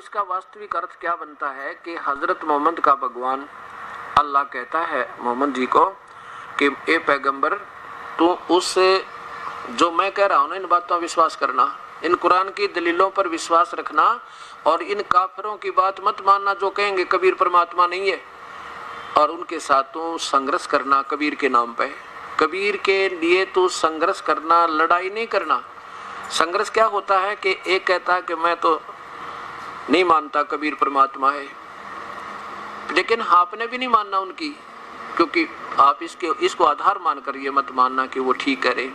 इसका वास्तविक अर्थ क्या बनता है कि हजरत मोहम्मद का भगवान अल्लाह कहता है मोहम्मद जी को कि ए पैगंबर तू उस जो मैं कह रहा हूँ ना इन बातों पर विश्वास करना, इन कुरान की दलीलों पर विश्वास रखना और इन काफिरों की बात मत मानना जो कहेंगे कबीर परमात्मा नहीं है, और उनके साथ तू संघर्ष करना कबीर के नाम पे। कबीर के लिए तू संघर्ष करना, लड़ाई नहीं करना। संघर्ष क्या होता है कि एक कहता है कि मैं तो नहीं मानता कबीर परमात्मा है, लेकिन आपने भी नहीं मानना उनकी, क्योंकि आप इसको आधार मानकर ये मत मानना कि वो ठीक करे।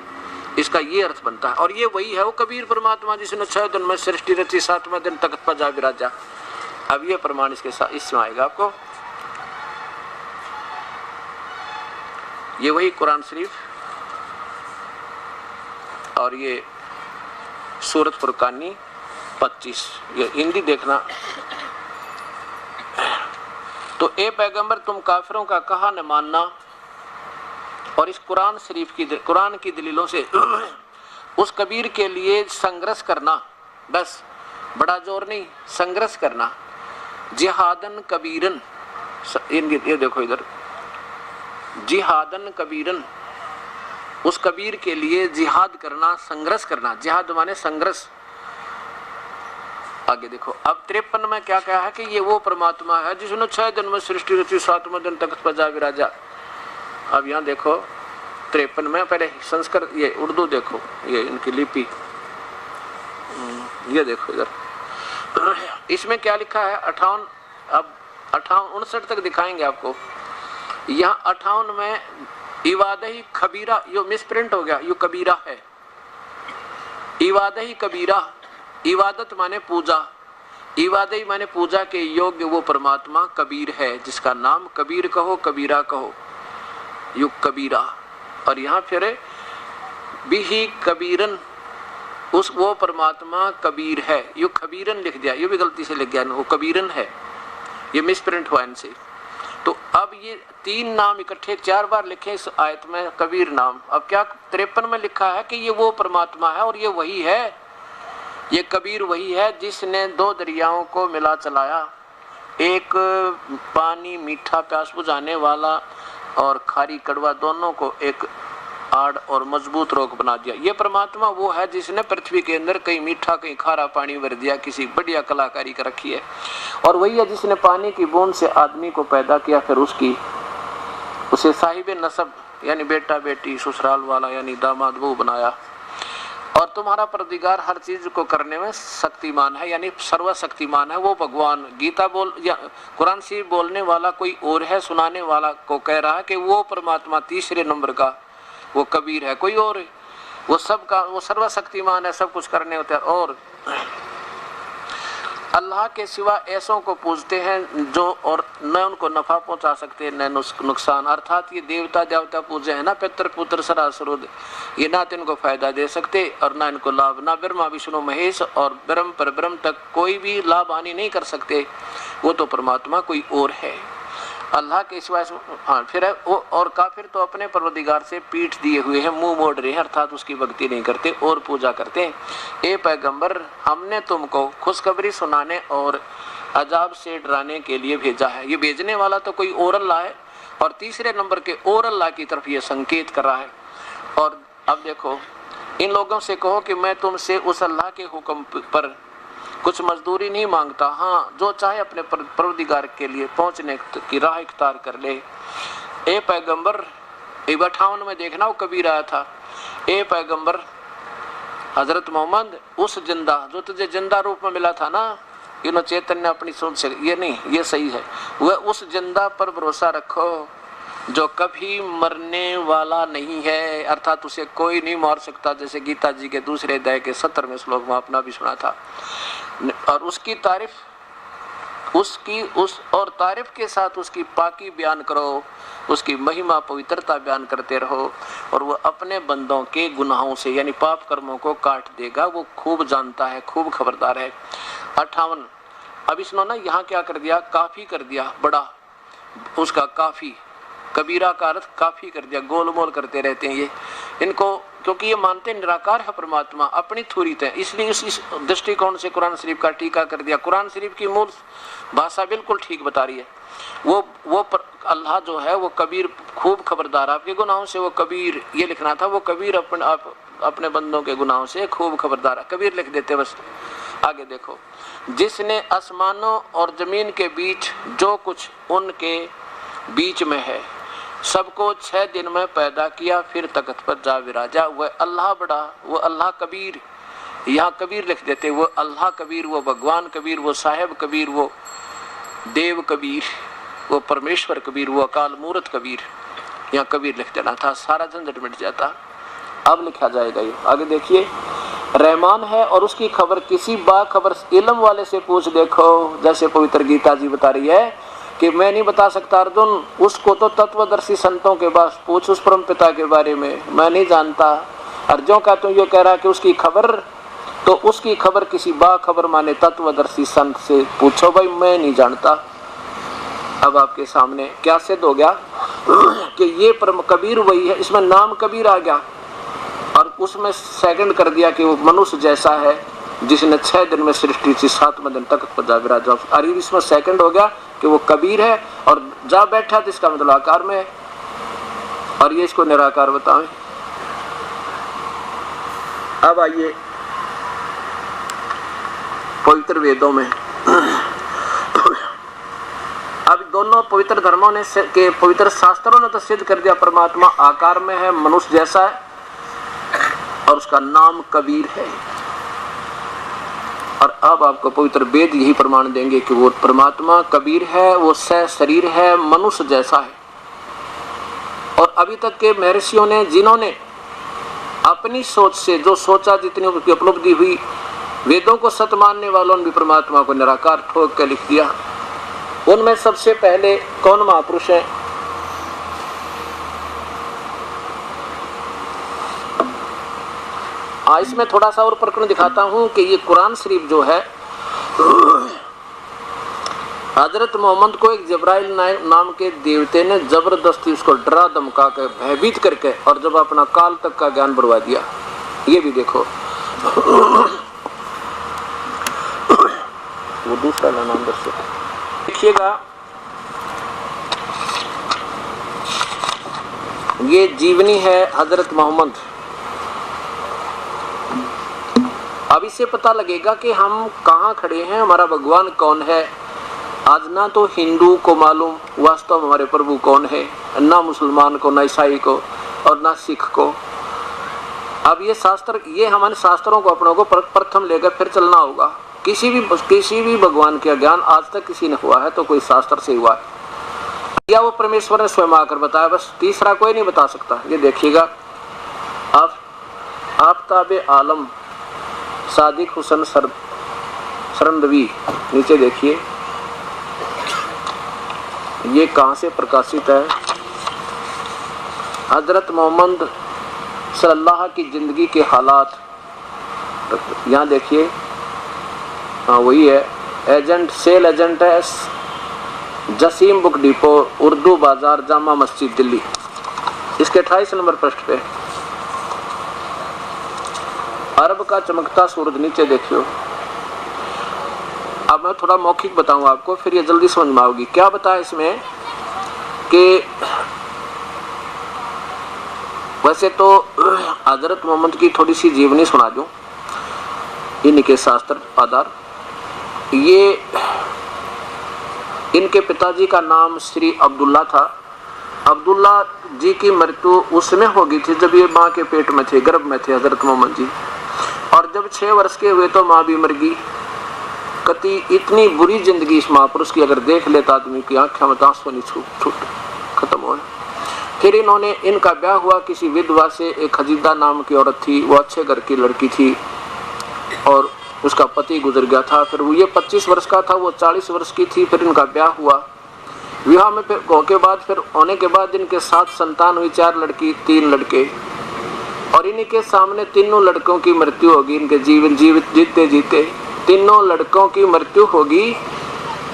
इसका ये अर्थ बनता है। और ये वही है वो कबीर परमात्मा जिसने 6 दिन में सृष्टि रची, 7वें दिन तख्त पर जा विराजा। अब ये प्रमाण इसके साथ इसमें आएगा आपको। ये वही कुरान शरीफ और ये सूरत फुरकानी 25, ये हिंदी देखना। तो ए पैगंबर तुम काफिरों का कहा न मानना, और इस कुरान शरीफ की कुरान की दलीलों से उस कबीर के लिए संघर्ष करना, बस बड़ा जोर नहीं, संघर्ष करना। जिहादन कबीरन, ये देखो इधर, जिहादन कबीरन, उस कबीर के लिए जिहाद करना, संघर्ष करना। जिहाद माने संघर्ष। आगे देखो अब 53 में क्या कहा है कि ये वो परमात्मा है जिसने 6 दिन में सृष्टि रची, 7वें दिन तख्त पर जा विराजा। अब यहाँ देखो 53 में, पहले संस्कृत ये उर्दू देखो, ये इनकी लिपि, ये देखो इधर, इसमें क्या लिखा है 58, अब 59 तक दिखाएंगे आपको। यहाँ 58 में इवादही खबीरा, यो मिसप्रिंट हो गया, यो कबीरा है। इवादही कबीरा, इबादत माने पूजा, इबादही माने पूजा के योग्य वो परमात्मा कबीर है, जिसका नाम कबीर कहो, कबीरा कहो, युग कबीरा। और यहाँ फिर बिही कबीरन, उस वो परमात्मा कबीर है। यो कबीरन लिख दिया, ये भी गलती से लिख गया, वो कबीरन है, ये मिसप्रिंट हुआ इनसे। तो अब ये 3 नाम इकट्ठे 4 बार लिखे इस आयत में, कबीर नाम। अब क्या 53 में लिखा है कि ये वो परमात्मा है और ये वही है, ये कबीर वही है जिसने 2 दरियाओं को मिला चलाया, एक पानी मीठा प्यास बुझाने वाला और खारी कड़वा दोनों को एक आड़ और मजबूत रोक बना दिया। ये परमात्मा वो है जिसने पृथ्वी के अंदर कहीं मीठा कहीं खारा पानी भर दिया, किसी बढ़िया कलाकारी कर रखी है। और वही है जिसने पानी की बूंद से आदमी को पैदा किया, फिर उसे साहिब नसब यानी बेटा बेटी ससुराल वाला यानी दामाद वो बनाया। और तुम्हारा परदिगार हर चीज को करने में शक्तिमान है, यानी सर्वशक्तिमान है वो भगवान। गीता बोल या कुरान शरीफ बोलने वाला कोई और है, सुनाने वाला को कह रहा है कि वो परमात्मा 3 नंबर का वो कबीर है, कोई और है। वो सब का वो सर्वशक्तिमान है, सब कुछ करने होता है। और अल्लाह के सिवा ऐसों को पूजते हैं जो और न उनको नफा पहुंचा सकते न नुकसान, अर्थात ये देवता देवता पूजे है ना, पितर पुत्र सरासरुद, ये ना तो इनको फायदा दे सकते और ना इनको लाभ, ना ब्रह्मा विष्णु महेश और ब्रह्म पर ब्रह्म तक कोई भी लाभ हानि नहीं कर सकते, वो तो परमात्मा कोई और है अल्लाह के सिवा। फिर वो और काफिर तो अपने परवरदिगार से पीठ दिए हुए हैं, मुंह मोड़ रहे हैं, अर्थात उसकी भक्ति नहीं करते और पूजा करते हैं। ए पैगंबर हमने तुमको खुशखबरी सुनाने और अजाब से डराने के लिए भेजा है। ये भेजने वाला तो कोई और अल्लाह है और 3 नंबर के और अल्लाह की तरफ ये संकेत कर रहा है। और अब देखो इन लोगों से कहो कि मैं तुमसे उस अल्लाह के हुक्म पर कुछ मजदूरी नहीं मांगता, हाँ जो चाहे अपने परवरदिगार के लिए पहुंचने की राह इख्तियार कर ले। ए पैगंबर 58 में देखना वो कबीर आया था, ए पैगंबर हजरत मोहम्मद उस जिंदा जो तुझे जिंदा रूप में मिला था ना, इन चैतन्य अपनी सोच से ये नहीं, ये सही है, वह उस जिंदा पर भरोसा रखो जो कभी मरने वाला नहीं है, अर्थात उसे कोई नहीं मार सकता, जैसे गीता जी के 2 अध्याय के 70वें श्लोक में अपना भी सुना था। और उसकी तारीफ उस और तारीफ के साथ उसकी पाकी बयान करो, उसकी महिमा पवित्रता बयान करते रहो, और वो अपने बंदों के गुनाहों से यानी पाप कर्मों को काट देगा, वो खूब जानता है, खूब खबरदार है। 58 अब इसने ना यहाँ क्या कर दिया, काफी कर दिया, बड़ा उसका काफी, कबीरा का अर्थ काफी कर दिया, गोलमोल करते रहते हैं ये, इनको क्योंकि ये मानते निराकार है परमात्मा, अपनी थोरित है, इसलिए इस दृष्टिकोण से कुरान शरीफ का टीका कर दिया। कुरान शरीफ की मूल भाषा बिल्कुल ठीक बता रही है। वो अल्लाह जो है वो कबीर, खूब खबरदार, आपके गुनाहों से वो कबीर, ये लिखना था, वो कबीर अपने बंदों के गुनाहों से खूब खबरदार, कबीर लिख देते बस। आगे देखो, जिसने आसमानों और जमीन के बीच जो कुछ उनके बीच में है सबको 6 दिन में पैदा किया, फिर तख्त पर जा विराजा, वह अल्लाह बड़ा, वो अल्लाह कबीर, यहाँ कबीर लिख देते, वो अल्लाह कबीर, वो भगवान कबीर, वो साहेब कबीर, वो देव कबीर, वो परमेश्वर कबीर, वो अकाल मूर्त कबीर, यहाँ कबीर लिख देना था, सारा झंझट मिट जाता। अब लिखा जाएगा ये, आगे देखिए, रहमान है और उसकी खबर किसी बाखबर इल्म वाले से पूछ देखो। जैसे पवित्र गीता जी बता रही है कि मैं नहीं बता सकता अर्जुन, उसको तो तत्वदर्शी संतों के पास पूछ, उस परम पिता के बारे में मैं नहीं जानता। अर्जुन का तो ये कह रहा कि उसकी खबर, तो उसकी खबर किसी बाखबर माने तत्वदर्शी संत से पूछो, भाई मैं नहीं जानता। अब आपके सामने क्या सिद्ध हो गया कि ये परम कबीर वही है, इसमें नाम कबीर आ गया और उसमें सेकंड कर दिया कि वो मनुष्य जैसा है जिसने 6 दिन में सृष्टि से 7वें दिन तक पर जा विराजा। और इसमें सेकंड हो गया कि वो कबीर है और जा बैठा, तो इसका मतलब आकार में है, और ये इसको निराकार बताएं। अब आइए पवित्र वेदों में, अब दोनों पवित्र धर्मों ने के पवित्र शास्त्रों ने तो सिद्ध कर दिया परमात्मा आकार में है, मनुष्य जैसा है, और उसका नाम कबीर है। और अब आपको पवित्र वेद यही प्रमाण देंगे कि वो परमात्मा कबीर है, वो सह शरीर है, मनुष्य जैसा है। और अभी तक के महर्षियों ने, जिन्होंने अपनी सोच से जो सोचा, जितनी उसकी उपलब्धि हुई, वेदों को सत्य मानने वालों ने भी परमात्मा को निराकार ठोक कर लिख दिया। उनमें सबसे पहले कौन महापुरुष है? इसमें थोड़ा सा और प्रकरण दिखाता हूं कि ये कुरान शरीफ जो है, हजरत मोहम्मद को एक जब्राइल नाम के देवते ने जबरदस्ती उसको डरा धमका कर, भयभीत करके, और जब अपना काल तक का ज्ञान बढ़वा दिया। ये भी देखो, वो दूसरा नाम अंदर से देखिएगा, ये जीवनी है हजरत मोहम्मद। अब इससे पता लगेगा कि हम कहाँ खड़े हैं, हमारा भगवान कौन है। आज ना तो हिंदू को मालूम वास्तव में हमारे प्रभु कौन है, ना मुसलमान को, ना ईसाई को, और ना सिख को। अब ये शास्त्र, ये हमारे शास्त्रों को अपनों को प्रथम लेकर फिर चलना होगा। किसी भी भगवान का ज्ञान आज तक किसी ने हुआ है तो कोई शास्त्र से हुआ है, या वो परमेश्वर ने स्वयं आकर बताया, बस तीसरा कोई नहीं बता सकता। ये देखिएगा, आफ्ताबे आलम सादिक हुसन सरंदवी, नीचे देखिए ये कहां से प्रकाशित है। हजरत मोहम्मद सल्लल्लाहु की जिंदगी के हालात, यहाँ देखिए, हाँ वही है, एजेंट, सेल एजेंट है, जसीम बुक डिपो, उर्दू बाजार, जामा मस्जिद, दिल्ली। इसके 28 नंबर पृष्ठ पे अरब का चमकता सूरज, नीचे देखियो। अब मैं थोड़ा मौखिक बताऊं आपको, फिर ये जल्दी समझ में आओगी। क्या बताया इसमें कि वैसे तो हजरत मोहम्मद की थोड़ी सी जीवनी सुना दूं, इनके शास्त्र आधार। ये इनके पिताजी का नाम श्री अब्दुल्ला था। अब्दुल्ला जी की मृत्यु उस समय हो गई थी जब ये माँ के पेट में थे, गर्भ में थे हजरत मोहम्मद जी। और जब 6 वर्ष के हुए तो माँ भी मर गई। कति इतनी बुरी जिंदगी इस महापुरुष की, अगर देख लेता आदमी की आंखें में आंसू नहीं छूट खत्म हो। फिर इनका ब्याह हुआ किसी विधवा से, एक खजीदा नाम की औरत थी, वो अच्छे घर की लड़की थी और उसका पति गुजर गया था। फिर ये 25 वर्ष का था, वो 40 वर्ष की थी। फिर इनका ब्याह हुआ, विवाह में फिर होने के बाद इनके 7 संतान हुई, 4 लड़की 3 लड़के। और इनके सामने तीनों लड़कों की मृत्यु होगी। इनके जीवित जीते जीते तीनों लड़कों की मृत्यु होगी।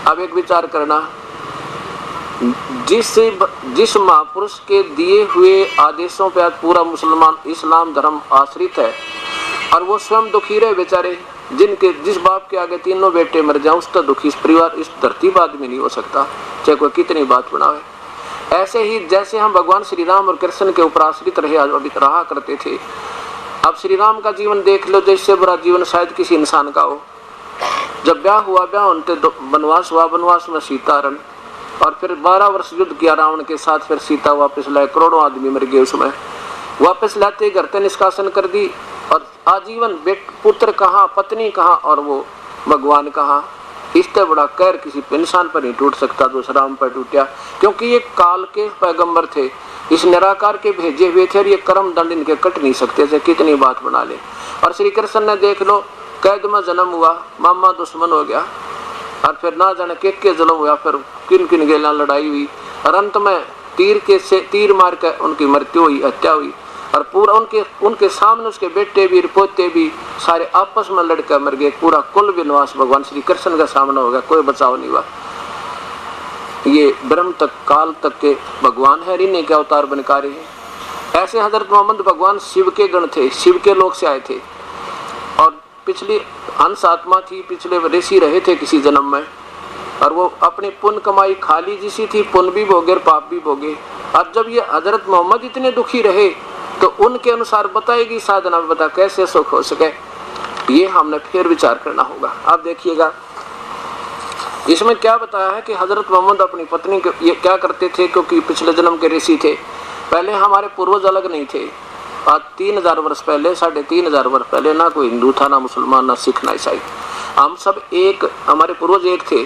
अब एक विचार करना, जिस महापुरुष के दिए हुए आदेशों पर आज पूरा मुसलमान इस्लाम धर्म आश्रित है, और वो स्वयं दुखी रहे बेचारे, जिस बाप के आगे तीनों बेटे मर जाएं, उसका दुखी इस परिवार इस धरती पर आदमी नहीं हो सकता, चाहे कोई कितनी बात बनावे। ऐसे ही जैसे हम भगवान श्री राम और कृष्ण के ऊपर आश्रित रहा करते थे, अब श्री राम का जीवन देख लो, जैसे बुरा जीवन शायद किसी इंसान का हो। जब ब्याह हुआ, ब्याह होते वनवास हुआ, वनवास में सीतारण, और फिर 12 वर्ष युद्ध किया रावण के साथ, फिर सीता वापस लाए, करोड़ों आदमी मर गए उसमें। वापस लाते घर से निष्कासन कर दी, और आजीवन पुत्र कहाँ, पत्नी कहाँ, और वो भगवान कहाँ। इससे बड़ा कहर किसी इंसान पर नहीं टूट सकता जो राम पर टूटा, क्योंकि ये काल के पैगंबर थे, इस निराकार के भेजे हुए थे, और ये कर्म दंड इनके कट नहीं सकते थे, कितनी बात बना ले। और श्री कृष्ण ने देख लो, कैद में जन्म हुआ, मामा दुश्मन हो गया, और फिर ना जाने के जुल्म हुआ, फिर किन किन गेला लड़ाई हुई, और अंत में तीर मार कर उनकी मृत्यु हुई, हत्या हुई, और पूरा उनके सामने उसके बेटे भी पोते भी सारे आपस में लड़कर मर गए। पूरा कुल विनाश भगवान श्री कृष्ण का सामना हो गया, कोई बचाव नहीं हुआ। ये ब्रह्म तक काल तक के भगवान है, इन्हीं के अवतार बनकर हैं। ऐसे हजरत मोहम्मद भगवान शिव के गण थे, शिव के लोक से आए थे, और पिछली हंस आत्मा थी, पिछले ऋषि रहे थे किसी जन्म में, और वो अपनी पुण्य कमाई खाली जिसी थी, पुण्य भी भोगे और पाप भी भोगे। और जब ये हजरत मोहम्मद इतने दुखी रहे, तो उनके अनुसार बताएगी साधना में बता कैसे सुख हो सके, ये हमने फिर विचार करना होगा। आप देखिएगा इसमें क्या बताया है कि हजरत मोहम्मद अपनी पत्नी के ये क्या करते थे, क्योंकि पिछले जन्म के ऋषि थे। पहले हमारे पूर्वज अलग नहीं थे, आज 3000 वर्ष पहले, 3500 वर्ष पहले ना कोई हिंदू था, ना मुसलमान, ना सिख, ना ईसाई, हम सब एक, हमारे पूर्वज एक थे।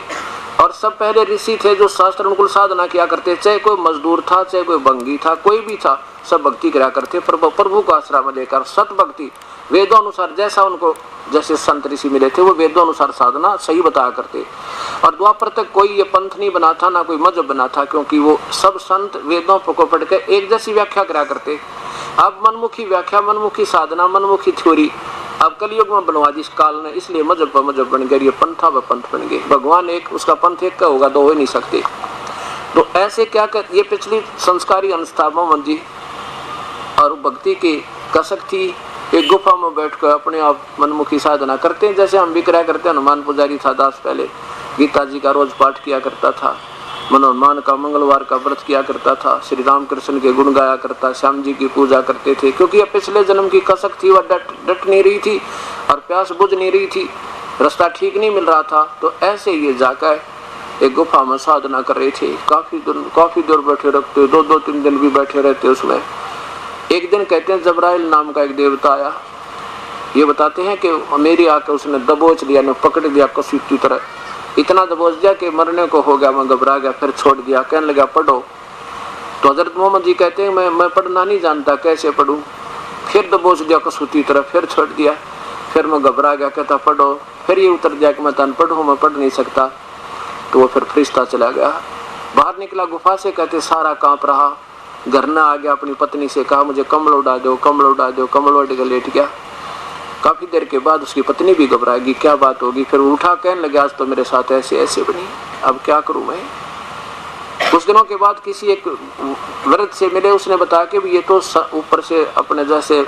और सब पहले ऋषि थे जो शास्त्र अनुकूल साधना किया करते, चाहे कोई मजदूर था, चाहे कोई बंगी था, कोई भी था, सब भक्ति किया करते प्रभु को आश्रय में लेकर, सत भक्ति वेदों अनुसार, जैसा उनको जैसे संत ऋषि मिले थे वो वेदों अनुसार साधना सही बताया करते। और द्वापर तक कोई ये पंथ नहीं बना था, ना कोई मजहब बना था, क्योंकि वो सब संत वेदों को पढ़ के एक जैसी व्याख्या करा करते। अब मनमुखी व्याख्या, मनमुखी साधना, मनमुखी थ्योरी अब कलयुग में बनवा दी इस काल ने, इसलिए मजहब पर मजहब बन गए, ये पंथा व पंथ बन गए। भगवान एक, उसका पंथ एक का होगा, दो हो नहीं सकते। तो ऐसे क्या कर, ये पिछली संस्कारी अंश था मोहम्मद जी, और भक्ति की कसक थी, एक गुफा में बैठकर अपने आप मनमुखी साधना करते हैं, जैसे हम भी कराया करते हैं। हनुमान पुजारी था दास, पहले गीता जी का रोज पाठ किया करता था, हनुमान का मंगलवार का व्रत किया करता था, श्री राम कृष्ण के गुण गाया करता, श्याम जी की पूजा करते थे, क्योंकि यह पिछले जन्म की कसक थी, वह डट नहीं रही थी और प्यास बुझ नहीं रही थी, रास्ता ठीक नहीं मिल रहा था। तो ऐसे ये जाकर एक गुफा में साधना कर रहे थे, काफी देर बैठे रखते, 2-3 दिन भी बैठे रहते उसमें। एक दिन कहते हैं जबराइल नाम का एक देवता आया, ये बताते हैं कि मेरी आके उसने दबोच लिया, ने पकड़ दिया कसी की तरह, इतना दबोच दिया कि मरने को हो गया, मैं घबरा गया, फिर छोड़ दिया, कहने लगा पढ़ो। तो हजरत मोहम्मद जी कहते हैं मैं पढ़ना नहीं जानता, कैसे पढ़ूं। फिर दबोच दिया कसूती तरह, फिर छोड़ दिया, फिर मैं घबरा गया, कहता पढ़ो। फिर ये उतर दिया कि मैं तन पढ़ूं, मैं पढ़ नहीं सकता। तो वो फिर फरिश्ता चला गया, बाहर निकला गुफा से, कहते सारा कांप रहा, घर न आ गया, अपनी पत्नी से कहा मुझे कम्बल उड़ा दो, कम्बल उड़ा दो, कम्बल उड़ के लेट गया। काफी देर के बाद उसकी पत्नी भी घबराएगी, क्या बात होगी, फिर उठा, कहने लगे आज तो मेरे साथ ऐसे ऐसे बनी, अब क्या करूं मैं। कुछ दिनों के बाद किसी एक वृद्ध से मिले, उसने बताया कि ये तो ऊपर से अपने जैसे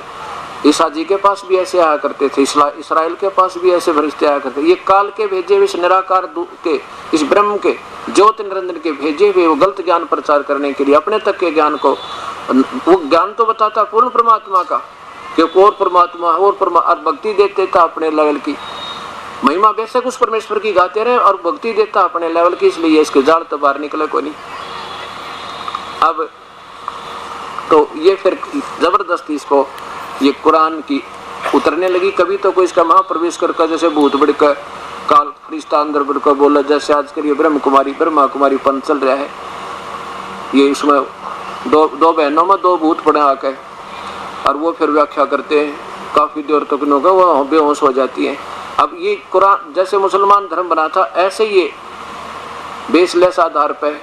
ईसा जी के पास भी ऐसे आया करते थे, इसराइल के पास भी ऐसे फरिश्ते आया करते, ये काल के भेजे हुए, इस निराकार के, इस ब्रह्म के, ज्योति निरंजन के भेजे हुए, वो गलत ज्ञान प्रचार करने के लिए अपने तक के ज्ञान को, वो ज्ञान तो बताता पूर्ण परमात्मा का, क्योंकि और परमात्मा और भक्ति देते था अपने लेवल की, महिमा बेशक उस परमेश्वर की गाते रहे, और भक्ति देता अपने लेवल की, इसलिए इसके जाल तो बाहर निकले को नहीं। अब तो ये फिर जबरदस्ती इसको ये कुरान की उतरने लगी, कभी तो कोई इसका महाप्रवेश करके जैसे भूत बढ़कर काल फरिश्ता अंदर बढ़कर बोला, जैसे आजकल ये ब्रह्मा कुमारी पंथ चल रहा है, ये इसमें दो बहनों में 2 भूत पड़े आके, और वो फिर व्याख्या करते हैं, काफी देर तक उनका वो बेहोश हो जाती है। अब ये कुरान जैसे मुसलमान धर्म बना था, ऐसे ये बेसलेस आधार पे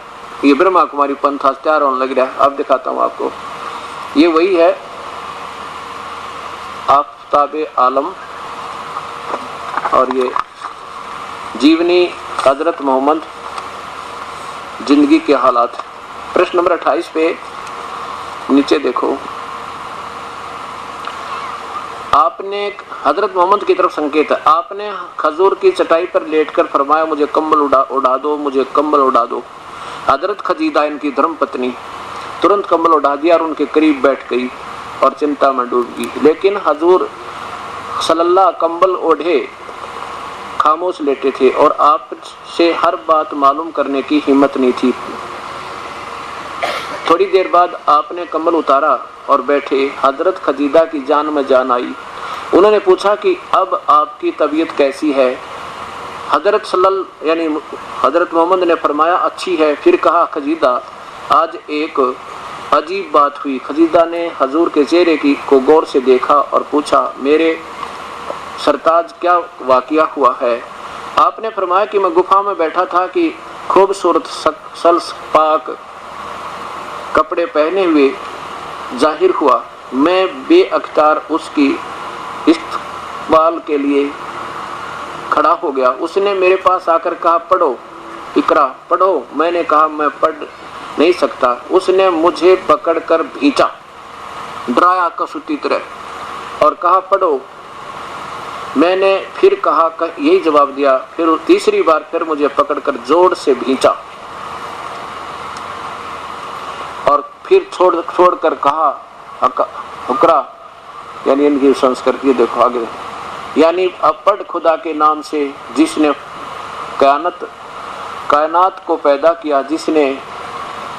ये ब्रह्मा कुमारी पंथ तैयार होने लग रहा है। अब दिखाता हूँ आपको, ये वही है आफताबे आलम, और ये जीवनी हजरत मोहम्मद जिंदगी के हालात। प्रश्न नंबर 28 पे नीचे देखो, आपने हजरत मोहम्मद की तरफ संकेत है, आपने खजूर की चटाई पर लेटकर फरमाया मुझे कंबल उड़ा दो, मुझे कंबल उड़ा दो। हजरत खदीजा इनकी धर्म पत्नी तुरंत कंबल उड़ा दिया और उनके करीब बैठ गई और चिंता में डूब गई। लेकिन हजूर सल्लल्लाहु कंबल ओढ़े खामोश लेटे थे और आपसे हर बात मालूम करने की हिम्मत नहीं थी। थोड़ी देर बाद आपने कंबल उतारा और बैठे। हजरत खदीजा की जान में जान आई। उन्होंने पूछा कि अब आपकी तबीयत कैसी है? हजरत मोहम्मद ने फरमाया अच्छी है। फिर कहा खदीजा आज एक अजीब बात हुई। खदीजा ने हजूर के चेहरे को गौर से देखा और पूछा मेरे सरताज क्या वाकया हुआ है? आपने फरमाया कि मैं गुफा में बैठा था कि खूबसूरत सल्स पाक कपड़े पहने हुए जाहिर हुआ। मैं बेअख्तियार उसकी इस्तकबाल के लिए खड़ा हो गया। उसने मेरे पास आकर कहा पढ़ो इकरा पढ़ो। मैंने कहा मैं पढ़ नहीं सकता। उसने मुझे पकड़कर भींचा, डराया कसूती तरह और कहा पढ़ो। मैंने फिर कहा यही जवाब दिया। फिर तीसरी बार फिर मुझे पकड़कर जोर से भींचा और फिर छोड़कर कहा हुक्रा, यानी इनकी संस्कृति देखो आगे, यानी अब पढ़ खुदा के नाम से जिसने कायनात को पैदा किया, जिसने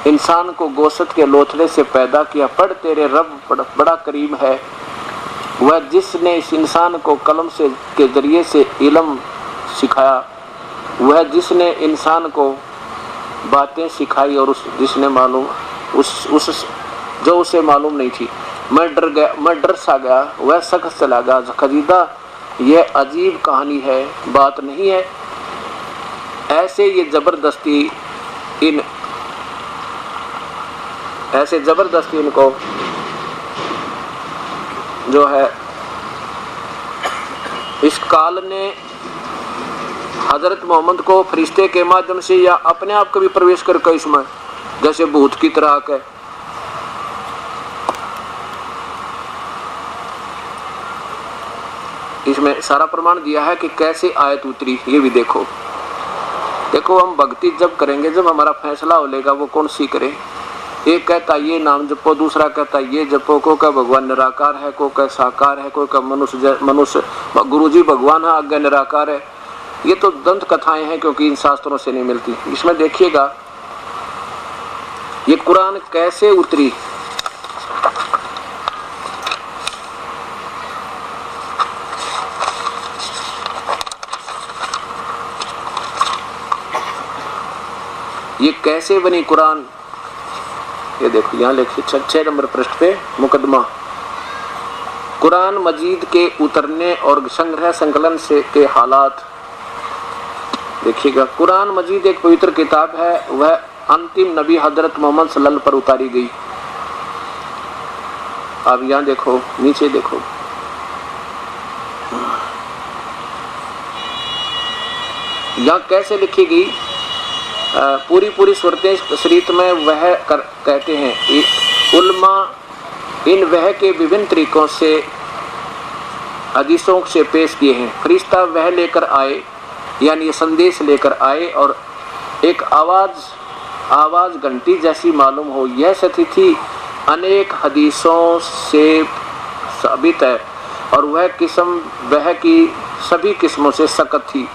इंसान को गोश्त के लोथड़े से पैदा किया। पढ़ तेरे रब बड़ा करीम है, वह जिसने इस इंसान को कलम से के जरिए से इल्म सिखाया, वह जिसने इंसान को बातें सिखाई और जिसने मालूम जो उसे मालूम नहीं थी। मैं डर सा गया, वह सख्त चला गया। खदीजा यह अजीब कहानी है, बात नहीं है। ऐसे जबरदस्ती इनको जो है इस काल ने हजरत मोहम्मद को फरिश्ते के माध्यम से या अपने आप कभी प्रवेश करके इसमें जैसे भूत की तरह के इसमें सारा प्रमाण दिया है कि कैसे आयत उतरी। ये भी देखो हम भक्ति जब करेंगे, जब हमारा फैसला हो लेगा वो कौन सी करे। एक कहता ये नाम जपो, दूसरा कहता ये जपो, को का भगवान निराकार है, को का साकार है, को का मनुष्य गुरुजी भगवान है, आज्ञा निराकार है। ये तो दंत कथाएं हैं क्योंकि इन शास्त्रों से नहीं मिलती। इसमें देखिएगा ये कुरान कैसे उतरी। ये कैसे बनी कुरान, ये देखो यहाँ लिखे 6 नंबर पृष्ठ पे मुकदमा। कुरान मजीद के उतरने और संग्रह संकलन से के हालात देखिएगा। कुरान मजीद एक पवित्र किताब है, वह अंतिम नबी हजरत मोहम्मद सल्लल्लाहु पर उतारी गई। अब यहाँ देखो, नीचे देखो, यहाँ कैसे लिखी गई। पूरी सूरतें शरीयत में वह कहते हैं। उल्मा इन वह के विभिन्न तरीकों से हदीसों से पेश किए हैं। फरिश्ता वह लेकर आए, यानी ये संदेश लेकर आए और एक आवाज घंटी जैसी मालूम हो। यह स्थिति अनेक हदीसों से साबित है और वह किस्म वह की सभी किस्मों से सख्त थी।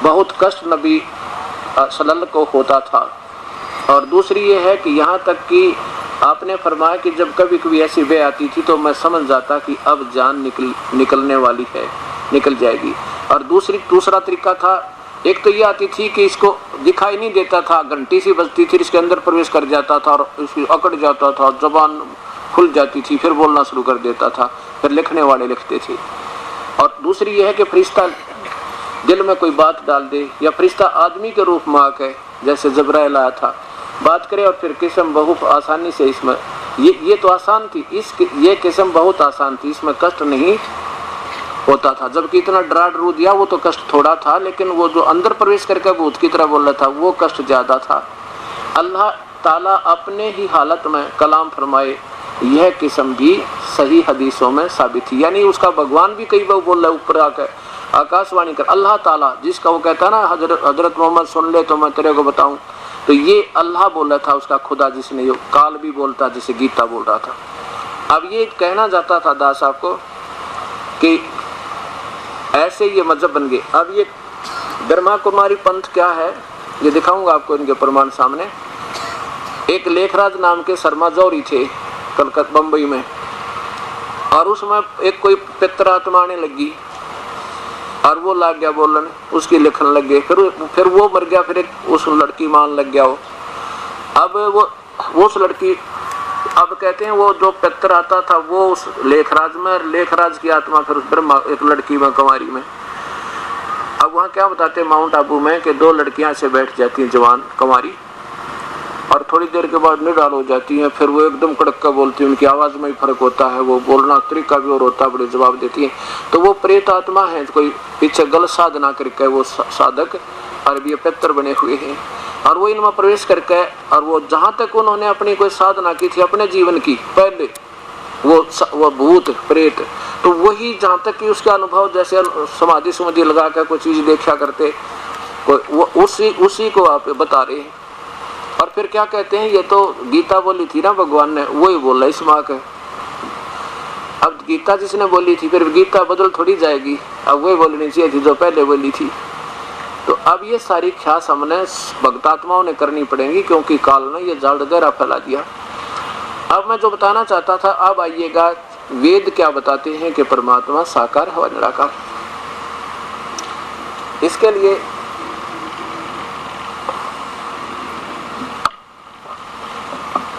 बहुत कष्ट नबी सल्लल्लाहु को होता था। और दूसरी ये है कि यहाँ तक कि आपने फरमाया कि जब कभी कभी ऐसी वे आती थी तो मैं समझ जाता कि अब जान निकलने वाली है, निकल जाएगी। और दूसरा तरीका था, एक तो ये आती थी कि इसको दिखाई नहीं देता था, घंटी सी बजती थी, इसके अंदर प्रवेश कर जाता था और इसकी अकड़ जाता था, जबान खुल जाती थी, फिर बोलना शुरू कर देता था, फिर लिखने वाले लिखते थे। और दूसरी ये है कि फरिश्ता दिल में कोई बात डाल दे, या फरिश्ता आदमी के रूप में आके जैसे जबराइल आया था बात करे और फिर किस्म बहुत आसानी से इसमें ये तो आसान थी, ये किस्म बहुत आसान थी, इसमें कष्ट नहीं होता था। जबकि इतना डरा डरू दिया वो तो कष्ट थोड़ा था, लेकिन वो जो अंदर प्रवेश करके भूत की तरह बोल रहा था वो कष्ट ज्यादा था। अल्लाह ताला अपने ही हालत में कलाम फरमाए, यह किस्म भी सही हदीसों में साबित थी। यानी उसका भगवान भी कई बार बोल रहा है ऊपर आकर आकाशवाणी कर, अल्लाह ताला जिसका वो कहता ना हजरत मोहम्मद सुन ले तो मैं तेरे को बताऊं, तो ये अल्लाह बोल रहा था उसका खुदा, जिसने ये काल भी बोलता जिसे गीता बोल रहा था। अब ये कहना जाता था दास साहब को कि ऐसे ये मजहब बन गए। अब ये ब्रह्मा कुमारी पंथ क्या है ये दिखाऊंगा आपको इनके प्रमाण सामने। एक लेखराज नाम के शर्मा जौहरी थे कलकत्ता बम्बई में, और उसमें एक कोई पितर आत्मा आने लगी और वो लग गया बोलने, उसकी लिखन लग गए, फिर वो मर गया, फिर एक उस लड़की मान लग गया वो। अब वो उस लड़की, अब कहते हैं वो जो पितर आता था वो उस लेखराज में, लेखराज की आत्मा फिर उस ब्रह्मा एक लड़की में कुंवारी में। अब वहाँ क्या बताते हैं माउंट आबू में कि दो लड़कियां से बैठ जाती हैं जवान कुंवारी, और थोड़ी देर के बाद निडाल हो जाती हैं, फिर वो एकदम कड़क का बोलती है, उनकी आवाज में ही फर्क होता है, वो बोलना तरीका भी और होता है, बड़े जवाब देती है। तो वो प्रेत आत्मा है, कोई पीछे गलत साधना करके वो साधक और भी पितर बने हुए हैं, और वो इनमें प्रवेश करके, और वो जहां तक उन्होंने अपनी कोई साधना की थी अपने जीवन की पहले, वो भूत प्रेत, तो वही जहां तक कि उसका अनुभव जैसे समाधि समाधि लगा कर कोई चीज देखा करते, वो उसी को आप बता रहे हैं। और फिर क्या कहते हैं, ये तो गीता बोली थी ना भगवान ने, वही बोला इस माँ के। अब गीता जिसने बोली थी फिर गीता बदल थोड़ी जाएगी, अब वही बोलनी चाहिए थी जो पहले बोली थी। तो अब ये सारी ख्यास हमने भक्तात्माओं ने करनी पड़ेगी, क्योंकि काल ने ये जाल गहरा फैला दिया। अब मैं जो बताना चाहता था, अब आइएगा वेद क्या बताते हैं कि परमात्मा साकार है निराकार। इसके लिए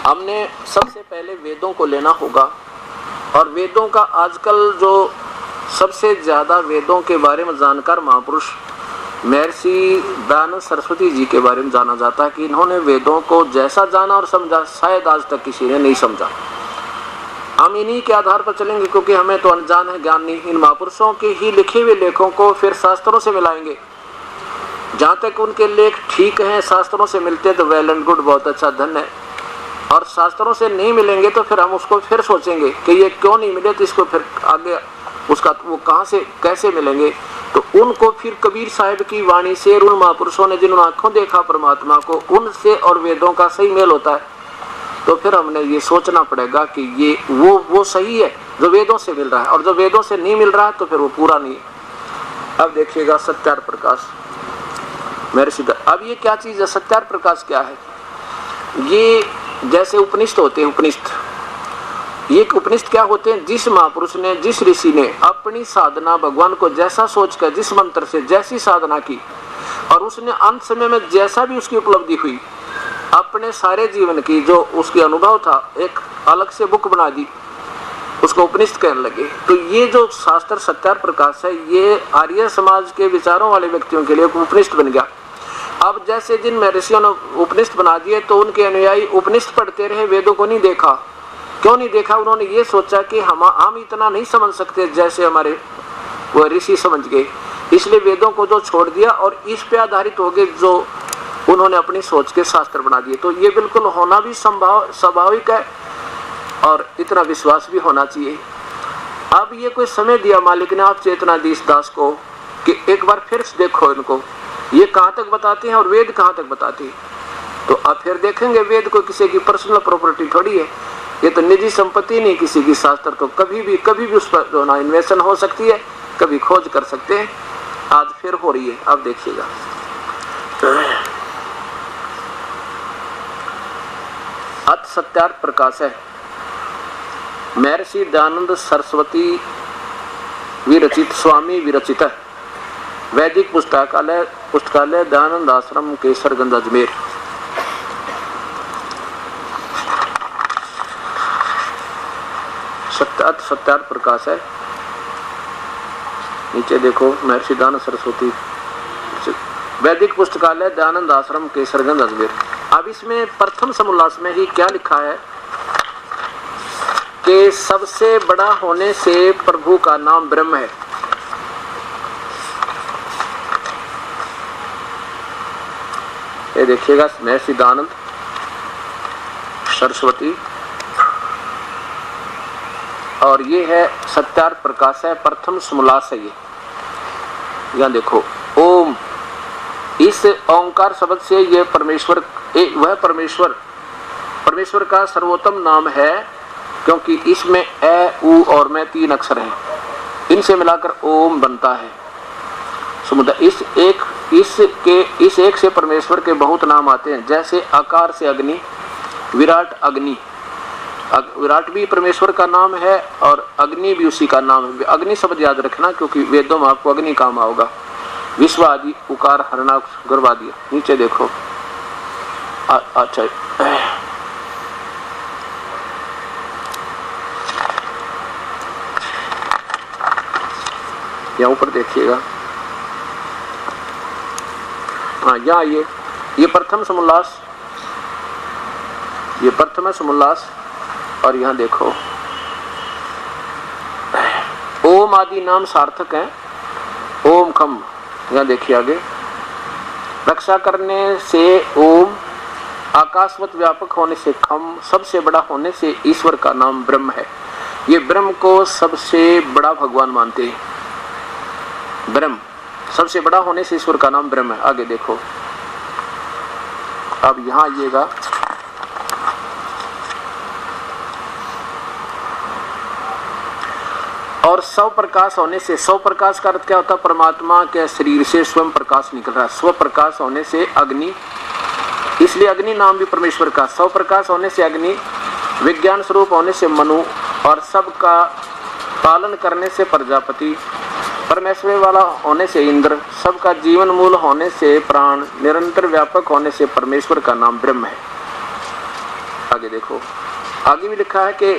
हमने सबसे पहले वेदों को लेना होगा, और वेदों का आजकल जो सबसे ज्यादा वेदों के बारे में जानकार महापुरुष महर्षि दयानंद सरस्वती जी के बारे में जाना जाता है कि इन्होंने वेदों को जैसा जाना और समझा शायद आज तक किसी ने नहीं समझा। हम इन्हीं के आधार पर चलेंगे, क्योंकि हमें तो अनजान है, ज्ञान नहीं। इन महापुरुषों के ही लिखे हुए लेखों को फिर शास्त्रों से मिलाएंगे, जहाँ तक उनके लेख ठीक हैं शास्त्रों से मिलते तो वेल एंड गुड, बहुत अच्छा, धन है। और शास्त्रों से नहीं मिलेंगे तो फिर हम उसको फिर सोचेंगे कि ये क्यों नहीं मिले, तो इसको फिर आगे उसका वो कहाँ से कैसे मिलेंगे। तो उनको फिर कबीर साहिब की वाणी से, उन महापुरुषों ने जिन्होंने आंखों देखा परमात्मा को, उनसे और वेदों का सही मेल होता है। तो फिर हमने ये सोचना पड़ेगा कि ये वो सही है जो वेदों से मिल रहा है, और जो वेदों से नहीं मिल रहा है तो फिर वो पूरा नहीं है। अब देखिएगा सत्यार प्रकाश मेरे सीधा। अब ये क्या चीज है, सत्यार प्रकाश क्या है? ये जैसे उपनिषद होते हैं, उपनिषद, ये उपनिषद क्या होते हैं? जिस महापुरुष ने, जिस ऋषि ने अपनी साधना भगवान को जैसा सोचकर, जिस मंत्र से जैसी साधना की, और उसने अंत समय में जैसा भी उसकी उपलब्धि हुई, अपने सारे जीवन की जो उसके अनुभव था एक अलग से बुक बना दी, उसको उपनिषद कहने लगे। तो ये जो शास्त्र सत्यार प्रकाश है, ये आर्य समाज के विचारों वाले व्यक्तियों के लिए उपनिषद बन गया। अब जैसे जिन ऋषियों ने उपनिषद बना दिए तो उनके अनुयायी उपनिषद पढ़ते रहे, वेदों को नहीं देखा। क्यों नहीं देखा? उन्होंने ये सोचा कि हम इतना नहीं समझ सकते जैसे हमारे वो ऋषि समझ गए, इसलिए वेदों को जो छोड़ दिया और इस पे आधारित हो गए, जो उन्होंने अपनी सोच के शास्त्र बना दिए। तो ये बिल्कुल होना भी स्वाभाविक है और इतना विश्वास भी होना चाहिए। अब ये कोई समय दिया मालिक ने आप चेतनाधीश दास को कि एक बार फिर देखो इनको, ये कहाँ तक बताते हैं और वेद कहाँ तक बताते हैं। तो अब फिर देखेंगे, वेद को किसी की पर्सनल प्रॉपर्टी थोड़ी है, ये तो निजी संपत्ति नहीं किसी की। शास्त्र तो कभी भी उस पर जो ना इन्वेशन हो सकती है, कभी खोज कर सकते हैं। आज फिर हो रही है, अब देखिएगा। अत सत्यार्थ प्रकाश है महर्षि दयानंद सरस्वती विरचित, स्वामी विरचित है। वैदिक पुस्तकालय दयानंद आश्रम केसरगंज अजमेर। सत्यार्थ प्रकाश है, नीचे देखो महर्षि दयानंद सरस्वती वैदिक पुस्तकालय दयानंद आश्रम केसरगंज अजमेर। अब इसमें प्रथम समोल्लास में ही क्या लिखा है कि सबसे बड़ा होने से प्रभु का नाम ब्रह्म है। ये देखिएगा महर्षि दयानंद सरस्वती, और ये है सत्यार्थ प्रकाश है, प्रथम समोल्लास है ये। यहाँ देखो ओम, इस ओंकार शब्द से ये परमेश्वर, वह परमेश्वर का सर्वोत्तम नाम है, क्योंकि इसमें ए, उ और मैं 3 अक्षर हैं, इनसे मिलाकर ओम बनता है। समुदाय इस एक से परमेश्वर के बहुत नाम आते हैं, जैसे आकार से अग्नि, विराट अग्नि। विराट भी परमेश्वर का नाम है और अग्नि भी उसी का नाम है। अग्नि शब्द याद रखना, क्योंकि वेदों में आपको अग्नि काम आओगा। विश्व आदि, उकार, हरणाक्ष, गर्भ आदि। नीचे देखो, अच्छा यहाँ ऊपर देखिएगा, हाँ यहाँ ये प्रथम समोल्लास, ये प्रथम समोल्लास। और यहाँ देखो ओम आदि नाम सार्थक हैं। ओम खम, यहाँ देखिए आगे, रक्षा करने से ओम, आकाशवत व्यापक होने से खम, सबसे बड़ा होने से ईश्वर का नाम ब्रह्म है। ये ब्रह्म को सबसे बड़ा भगवान मानते हैं। ब्रह्म सबसे बड़ा होने से ईश्वर का नाम ब्रह्म है। आगे देखो, अब यहां आइएगा, और स्व प्रकाश होने से, स्व प्रकाश का अर्थ क्या होता है? परमात्मा के शरीर से स्वयं प्रकाश निकल रहा है। स्व प्रकाश होने से अग्नि, इसलिए अग्नि नाम भी परमेश्वर का। स्व प्रकाश होने से अग्नि, विज्ञान स्वरूप होने से मनु, और सबका पालन करने से प्रजापति, परमेश्वर वाला होने से इंद्र, सबका जीवन मूल होने से प्राण, निरंतर व्यापक होने से परमेश्वर का नाम ब्रह्म है। आगे देखो, आगे भी लिखा है कि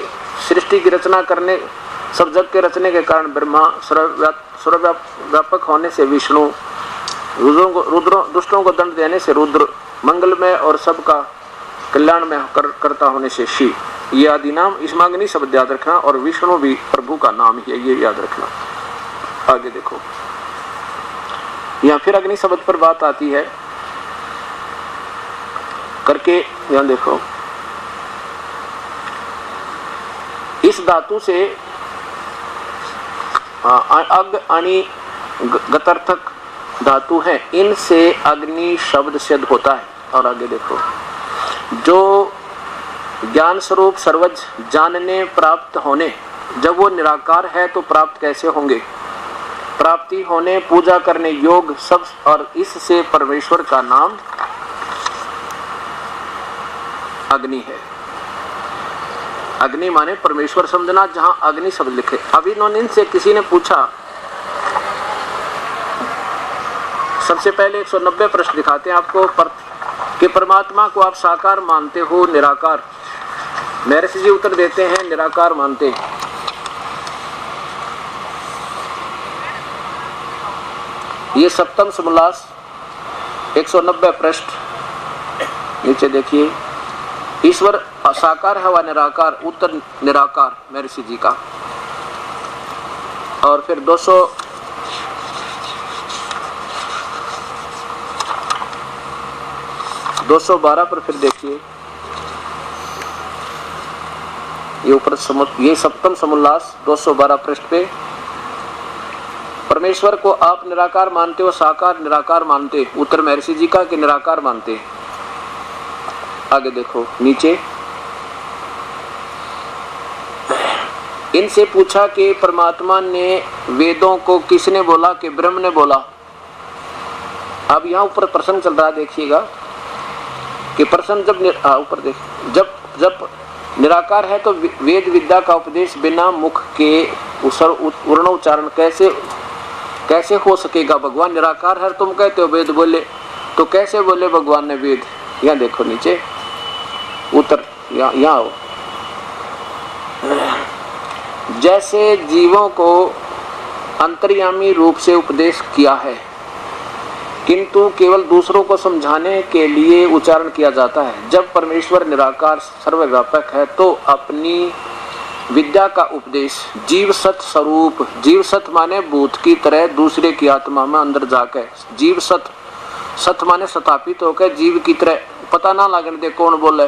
सृष्टि की रचना करने, सब जग के रचने के कारण ब्रह्मा, सर्वव्यापक होने से विष्णु, दुष्टों को दंड देने से रुद्र, मंगलमय और सबका कल्याण में करता होने से शिव। ये आदि नाम, इसमें अग्नि शब्द याद रखना, और विष्णु भी प्रभु का नाम ही है, ये याद रखना। आगे देखो, यहाँ फिर अग्नि शब्द पर बात आती है करके। यहाँ देखो, इस धातु से अग, अणि, गतर्थक धातु है, इनसे अग्नि शब्द सिद्ध होता है। और आगे देखो, जो ज्ञान स्वरूप सर्वज जानने प्राप्त होने, जब वो निराकार है तो प्राप्त कैसे होंगे? प्राप्ति होने, पूजा करने योग सब, और इससे परमेश्वर का नाम अग्नि है। अग्नि माने परमेश्वर समझना, जहां अग्नि शब्द लिखे। अभी इन्होंने इनसे किसी ने पूछा, सबसे पहले 190 प्रश्न दिखाते हैं आपको, कि परमात्मा को आप साकार मानते हो निराकार? महर्षि जी उत्तर देते हैं, निराकार मानते हैं। ये सप्तम समोल्लास 190 पृष्ठ, नीचे देखिए, ईश्वर साकार है व निराकार? उत्तर निराकार, महर्षि जी का। और फिर 212 पर फिर देखिए, ये ऊपर ये सप्तम समोल्लास 212 पृष्ठ पे, परमेश्वर को आप निराकार मानते हो, साकार निराकार मानते? उत्तर महर्षि जी का कि निराकार मानते। आगे देखो नीचे, इनसे पूछा कि परमात्मा ने वेदों को किसने बोला? कि ब्रह्म ने बोला। अब यहाँ ऊपर प्रश्न चल रहा, देखिएगा कि प्रश्न जब ऊपर देख, जब निराकार है तो वेद विद्या का उपदेश बिना मुख के उच्चारण कैसे हो सकेगा? भगवान निराकार है, तुम कहते हो वेद बोले, तो कैसे बोले भगवान ने वेद? यहाँ देखो नीचे उत्तर, यहाँ आओ। जैसे जीवों को अंतर्यामी रूप से उपदेश किया है, किंतु केवल दूसरों को समझाने के लिए उच्चारण किया जाता है। जब परमेश्वर निराकार सर्वव्यापक है तो अपनी विद्या का उपदेश जीव सत स्वरूप, जीव सत माने भूत की तरह दूसरे की आत्मा में अंदर जाकर, जीव सत, सत माने स्थापित होकर जीव की तरह, पता ना लगने दे कौन बोले,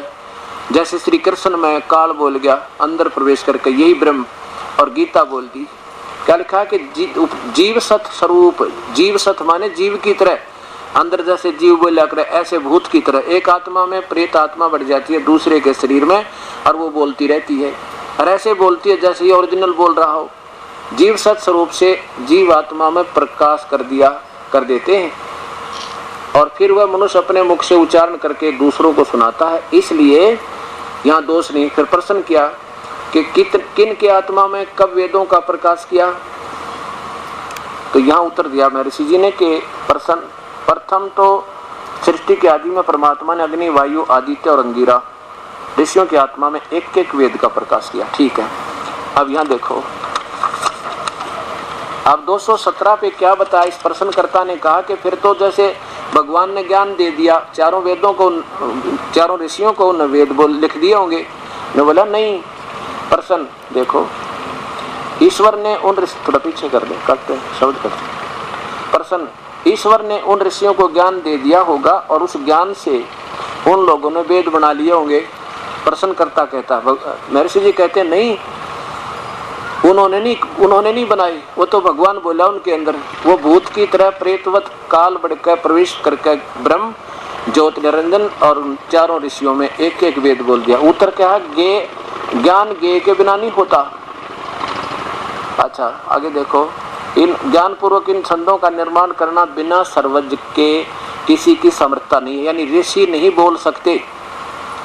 जैसे श्री कृष्ण में काल बोल गया अंदर प्रवेश करके यही ब्रह्म, और गीता बोल दी। क्या लिखा कि जीव सत स्वरूप, जीव सत माने जीव की तरह, अंदर जैसे जीव बोला करे ऐसे भूत की तरह। एक आत्मा में प्रेत आत्मा बढ़ जाती है दूसरे के शरीर में और वो बोलती रहती है, और ऐसे बोलती है जैसे ये ओरिजिनल बोल रहा हो। जीव सत स्वरूप से जीव आत्मा में प्रकाश कर देते हैं, और फिर वह मनुष्य अपने मुख से उच्चारण करके दूसरों को सुनाता है। इसलिए यहाँ दोष नहीं। फिर प्रश्न किया कि किन के आत्मा में कब वेदों का प्रकाश किया, तो यहाँ उत्तर दिया महर्षि जी ने कि प्रथम तो सृष्टि के आदि में परमात्मा ने अग्नि, वायु, आदित्य और अंगिरा ऋषियों की आत्मा में एक एक वेद का प्रकाश किया। ठीक है, अब यहाँ देखो, अब 217 पे क्या बताया। इस प्रश्नकर्ता ने कहा कि फिर तो जैसे भगवान ने ज्ञान दे दिया, चारों वेदों को, चारों ऋषियों को उन वेद बोल लिख दिए होंगे। ने बोला नहीं, प्रश्न देखो, ईश्वर ने उन थोड़ा पीछे कर दे, करते शब्द करते। प्रश्न, ईश्वर ने उन ऋषियों को ज्ञान दे दिया होगा और उस ज्ञान से उन लोगों ने वेद बना लिए होंगे। प्रश्नकर्ता कहता, महर्षि जी कहते नहीं, उन्होंने नहीं बनाई, वो तो भगवान बोला उनके अंदर। वो भूत की तरह प्रेतवत काल बढ़कर प्रवेश करके ब्रह्म, ज्योत, निरंजन और चारों ऋषियों में एक एक वेद बोल दिया। उत्तर क्या है, ज्ञान गे के बिना नहीं होता। अच्छा आगे देखो, इन ज्ञान पूर्वक इन छंदों का निर्माण करना बिना सर्वज्ञ के किसी की समर्थता नहीं है, यानी ऋषि नहीं बोल सकते,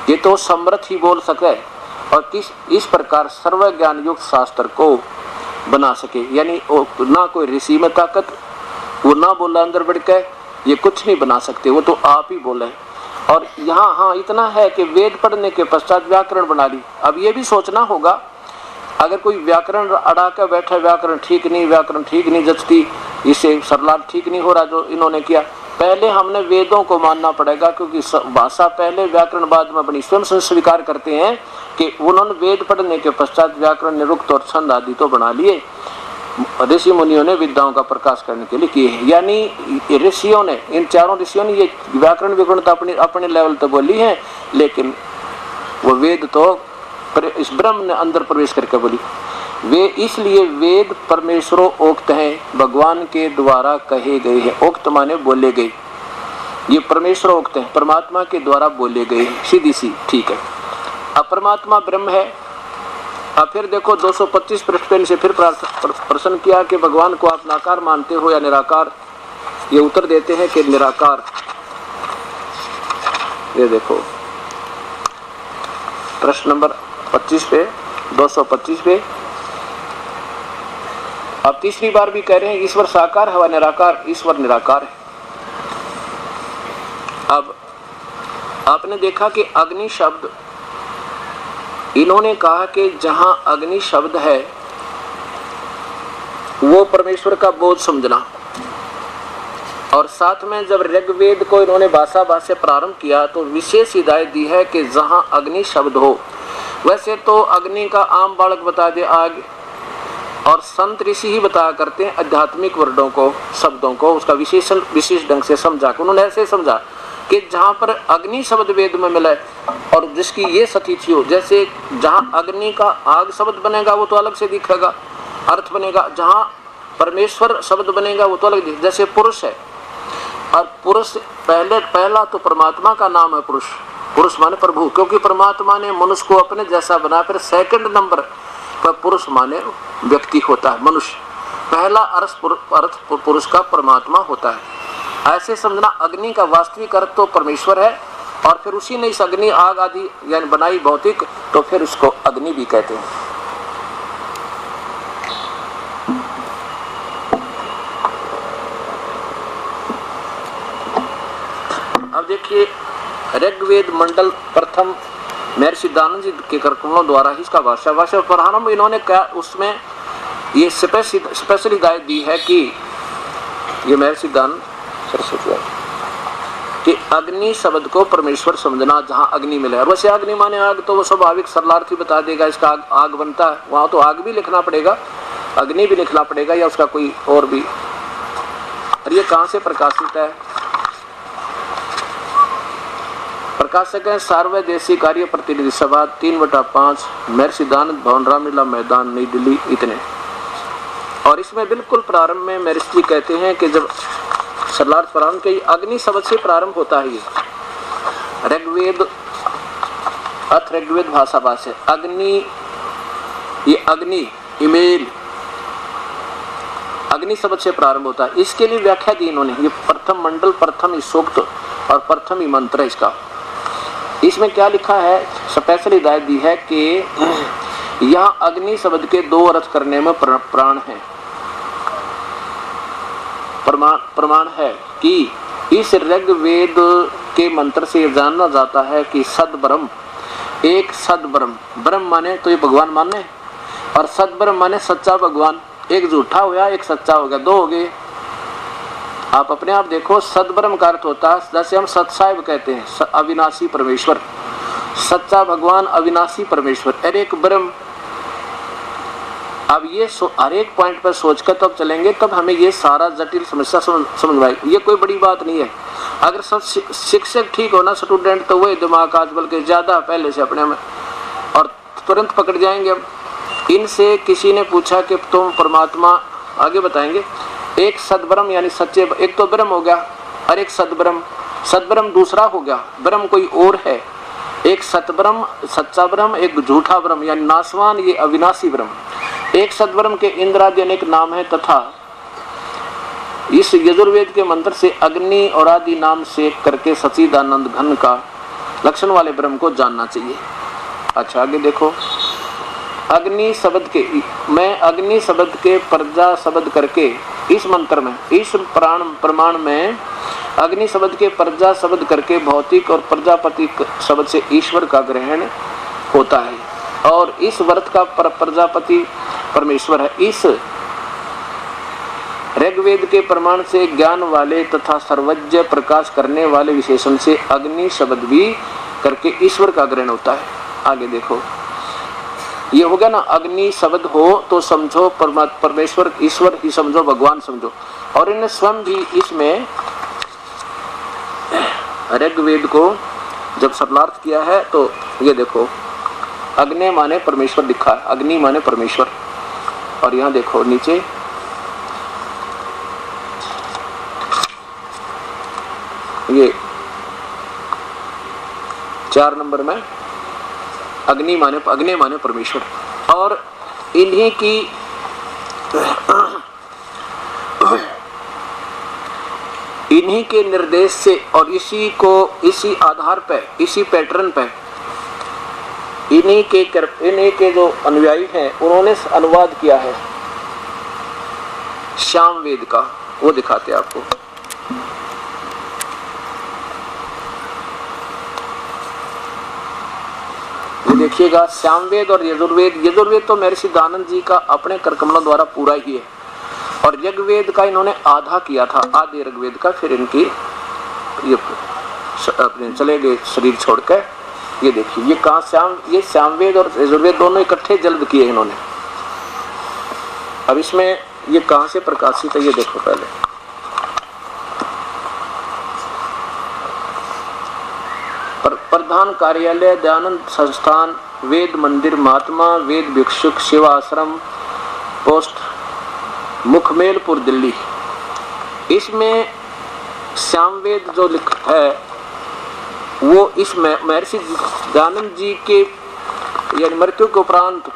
ये तो समर्थ ही बोल सके और इस प्रकार सर्व ज्ञान युक्त शास्त्र को बना सके। यानी ना कोई ऋषि में ताकत, वो ना बोला अंदर बढ़ के, ये कुछ नहीं बना सकते, वो तो आप ही बोले। और यहाँ हाँ इतना है कि वेद पढ़ने के पश्चात व्याकरण बना ली। अब ये भी सोचना होगा, अगर कोई व्याकरण अड़ा कर बैठा, व्याकरण ठीक नहीं जचती, इसे सरलार्थ ठीक नहीं हो रहा जो इन्होंने किया, पहले हमने वेदों को मानना पड़ेगा, क्योंकि भाषा पहले व्याकरण बाद में बनी। स्वयं से स्वीकार करते हैं कि उन्होंने वेद पढ़ने के पश्चात व्याकरण, निरुक्त और छंद आदि तो बना लिए, ऋषि मुनियों ने विद्याओं का प्रकाश करने के लिए किए हैं। यानी ऋषियों ने, इन चारों ऋषियों ने ये व्याकरण विवरण तो अपने लेवल तो बोली है, लेकिन वो वेद तो इस ब्रह्म ने अंदर प्रवेश करके बोली। वे इसलिए वेद परमेश्वरोक्त हैं, भगवान के द्वारा कहे गए हैं। उक्त माने बोले गए, ये परमेश्वरोक्त हैं, परमात्मा के द्वारा बोले गए हैं, सीधी सी। ठीक है, अब परमात्मा ब्रह्म है। अब फिर देखो 225 पृष्ठ पे से फिर प्रश्न किया कि भगवान को आप नाकार मानते हो या निराकार। ये उत्तर देते हैं कि निराकार। ये देखो प्रश्न नंबर 25 पे, 225 पे अब तीसरी बार भी कह रहे हैं ईश्वर साकार है व निराकार, ईश्वर निराकार है। अब आपने देखा कि अग्नि शब्द, इन्होंने कहा कि जहां अग्नि शब्द है वो परमेश्वर का बोध समझना, और साथ में जब ऋग्वेद को इन्होंने भाषा भाष्य प्रारंभ किया तो विशेष हिदायत दी है कि जहां अग्नि शब्द हो। वैसे तो अग्नि का आम बालक बता दे आग, और संत ऋषि ही बताया करते हैं आध्यात्मिक वर्डों को, शब्दों को, उसका विशेष ढंग से समझा। उन्होंने ऐसे समझा कि जहाँ पर अग्नि शब्द वेद में मिले और जिसकी ये स्थिति हो, जैसे जहाँ अग्नि का आग शब्द बनेगा वो तो अलग से दिखेगा, अर्थ बनेगा, जहाँ परमेश्वर शब्द बनेगा वो तो अलग दिखेगा। जैसे पुरुष है, और पुरुष पहला तो परमात्मा का नाम है पुरुष, पुरुष माने प्रभु, क्योंकि परमात्मा ने मनुष्य को अपने जैसा बना। फिर सेकंड नंबर पर पुरुष माने व्यक्ति होता है, मनुष्य। पहला अर्थ पुरुष का परमात्मा होता है। ऐसे समझना अग्नि का वास्तविक अर्थ तो परमेश्वर है, और फिर उसी ने इस अग्नि आग आदि यानी बनाई भौतिक, तो फिर उसको अग्नि भी कहते हैं। अब देखिए ऋग्वेद मंडल प्रथम महर्षि दानंद जी के कर्कमों द्वारा ही इसका भाषा प्रारंभ इन्होंने क्या, उसमें ये स्पेशल हिदायत दी है कि ये महर्षि दानंद सरस्वती कि अग्नि शब्द को परमेश्वर समझना जहाँ अग्नि मिले। और वैसे अग्नि माने आग तो वो स्वाभाविक सरलार्थी बता देगा, इसका आग बनता है, वहाँ तो आग भी लिखना पड़ेगा, अग्नि भी लिखना पड़ेगा, या उसका कोई और भी। और ये कहाँ से प्रकाशित है? प्रकाशक है सार्वदेशी कार्य प्रतिनिधि सभा 3/5 महर्षि दयानंद भवन रामलीला मैदान नई दिल्ली इतने। और इसमें बिल्कुल प्रारंभ में महर्षि जी कहते हैं कि जब सरलार्थ प्रारंभ के अग्नि शब्द से प्रारंभ होता है। ये ऋग्वेद अथ ऋग्वेद भाषा भाष्य अग्नि, ये अग्नि ईमेल अग्नि शब्द से प्रारंभ होता है। इसके लिए व्याख्या दी इन्होंने, ये प्रथम मंडल प्रथम ही सूक्त और प्रथम ही मंत्र है इसका। इसमें क्या लिखा है, स्पेशल हिदायत दी है कि यहाँ अग्नि शब्द के दो अर्थ करने में प्राण है, प्रमाण है कि इस ऋग्वेद के मंत्र से जानना जाता है कि सद्ब्रह्म एक सद्ब्रह्म, ब्रह्म माने तो ये भगवान माने, और सद्ब्रह्म माने सच्चा भगवान। एक झूठा हो गया एक सच्चा हो गया, दो हो गए। आप अपने आप देखो, सद्ब्रह्म का अर्थ होता है जैसे हम सत्साहिब कहते हैं, अविनाशी परमेश्वर, सच्चा भगवान अविनाशी परमेश्वर, हर एक ब्रह्म। अब ये हर एक पॉइंट पर सोचकर तब चलेंगे, तब हमें ये सारा जटिल समस्या समझ में आएगी। ये कोई बड़ी बात नहीं है। अगर सब शिक्षक ठीक हो ना स्टूडेंट, तो वही दिमाग आज बल्कि ज्यादा पहले से अपने में और तुरंत पकड़ जाएंगे। अब इनसे किसी ने पूछा कि तुम परमात्मा, आगे बताएंगे, एक सद्ब्रह्म यानी सच्चे, एक तो ब्रह्म हो गया और एक सद्ब्रह्म, सद्ब्रह्म दूसरा हो गया, ब्रह्म कोई और है। एक सतब्रह्म सच्चा ब्रह्म, एक झूठा ब्रह्म यानी नाशवान, ये अविनाशी ब्रह्म। एक सद्ब्रह्म के इंद्रादि अनेक नाम है तथा इस यजुर्वेद के मंत्र से अग्नि और आदि नाम से करके सच्चिदानंद घन का लक्षण वाले ब्रह्म को जानना चाहिए। अच्छा आगे देखो, अग्नि शब्द के, मैं अग्नि शब्द के प्रजा शब्द करके इस मंत्र में, इस प्रमाण में अग्नि शब्द के प्रजा शब्द करके भौतिक और प्रजापति शब्द से ईश्वर का ग्रहण होता है और इस व्रत का प्रजापति परमेश्वर है। इस ऋग्वेद के प्रमाण से ज्ञान वाले तथा सर्वज्ञ प्रकाश करने वाले विशेषण से अग्नि शब्द भी करके ईश्वर का ग्रहण होता है। आगे देखो, ये हो गया ना, अग्नि शब्द हो तो समझो परमेश्वर ईश्वर ही समझो, भगवान समझो। और इन्हें स्वयं भी इसमें ऋग्वेद को जब सरलार्थ किया है तो ये देखो, अग्नि माने परमेश्वर लिखा है, अग्नि माने परमेश्वर। और यहाँ देखो नीचे ये 4 नंबर में अग्नि माने परमेश्वर। और इन्हीं की इन्हीं के निर्देश से और इसी आधार पे, इसी पैटर्न पे इन्हीं के जो अनुयायी हैं उन्होंने अनुवाद किया है सामवेद का, वो दिखाते हैं आपको। ये देखिएगा, सामवेद और यजुर्वेद। यजुर्वेद तो महर्षि दयानंद जी का अपने करकमलों द्वारा पूरा ही है और ऋग्वेद का इन्होंने आधा किया था, आधे ऋग्वेद का, फिर इनकी ये अपने चले गए शरीर छोड़कर। ये देखिए, ये कहाँ ये सामवेद और यजुर्वेद दोनों इकट्ठे जल्द किए इन्होंने। अब इसमें ये कहाँ से प्रकाशित है ये देखो पहले। प्रधान कार्यालय दयानंद संस्थान, वेद मंदिर महात्मा, वेद भिक्षुक सेवा आश्रम, पोस्ट मुखमेलपुर दिल्ली। इसमें सामवेद जो लिखा है वो इस महर्षि दयानंद जी के यानी मृत्यु के उपरांत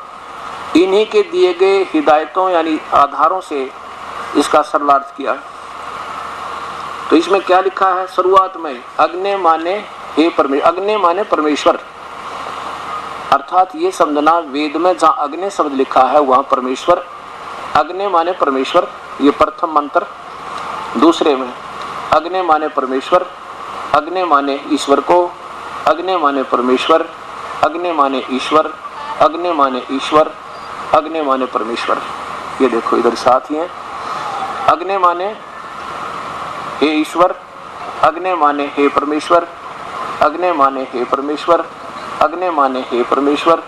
इन्हीं के दिए गए हिदायतों यानी आधारों से इसका सरलार्थ किया। तो इसमें क्या लिखा है शुरुआत में, अग्नि माने हे परमेश्वर, अग्नि माने परमेश्वर, अर्थात ये समझना वेद में जहाँ अग्नि शब्द लिखा है वहाँ परमेश्वर, अग्नि माने परमेश्वर, ये प्रथम मंत्र। दूसरे में अग्नि माने परमेश्वर, अग्नि माने ईश्वर को, अग्नि माने परमेश्वर, अग्नि माने ईश्वर, अग्नि माने ईश्वर, अग्नि माने परमेश्वर। ये देखो इधर साथ ही है, अग्नि माने हे ईश्वर, अग्नि माने हे परमेश्वर, अग्नि माने हे परमेश्वर, अग्नि माने हे परमेश्वर,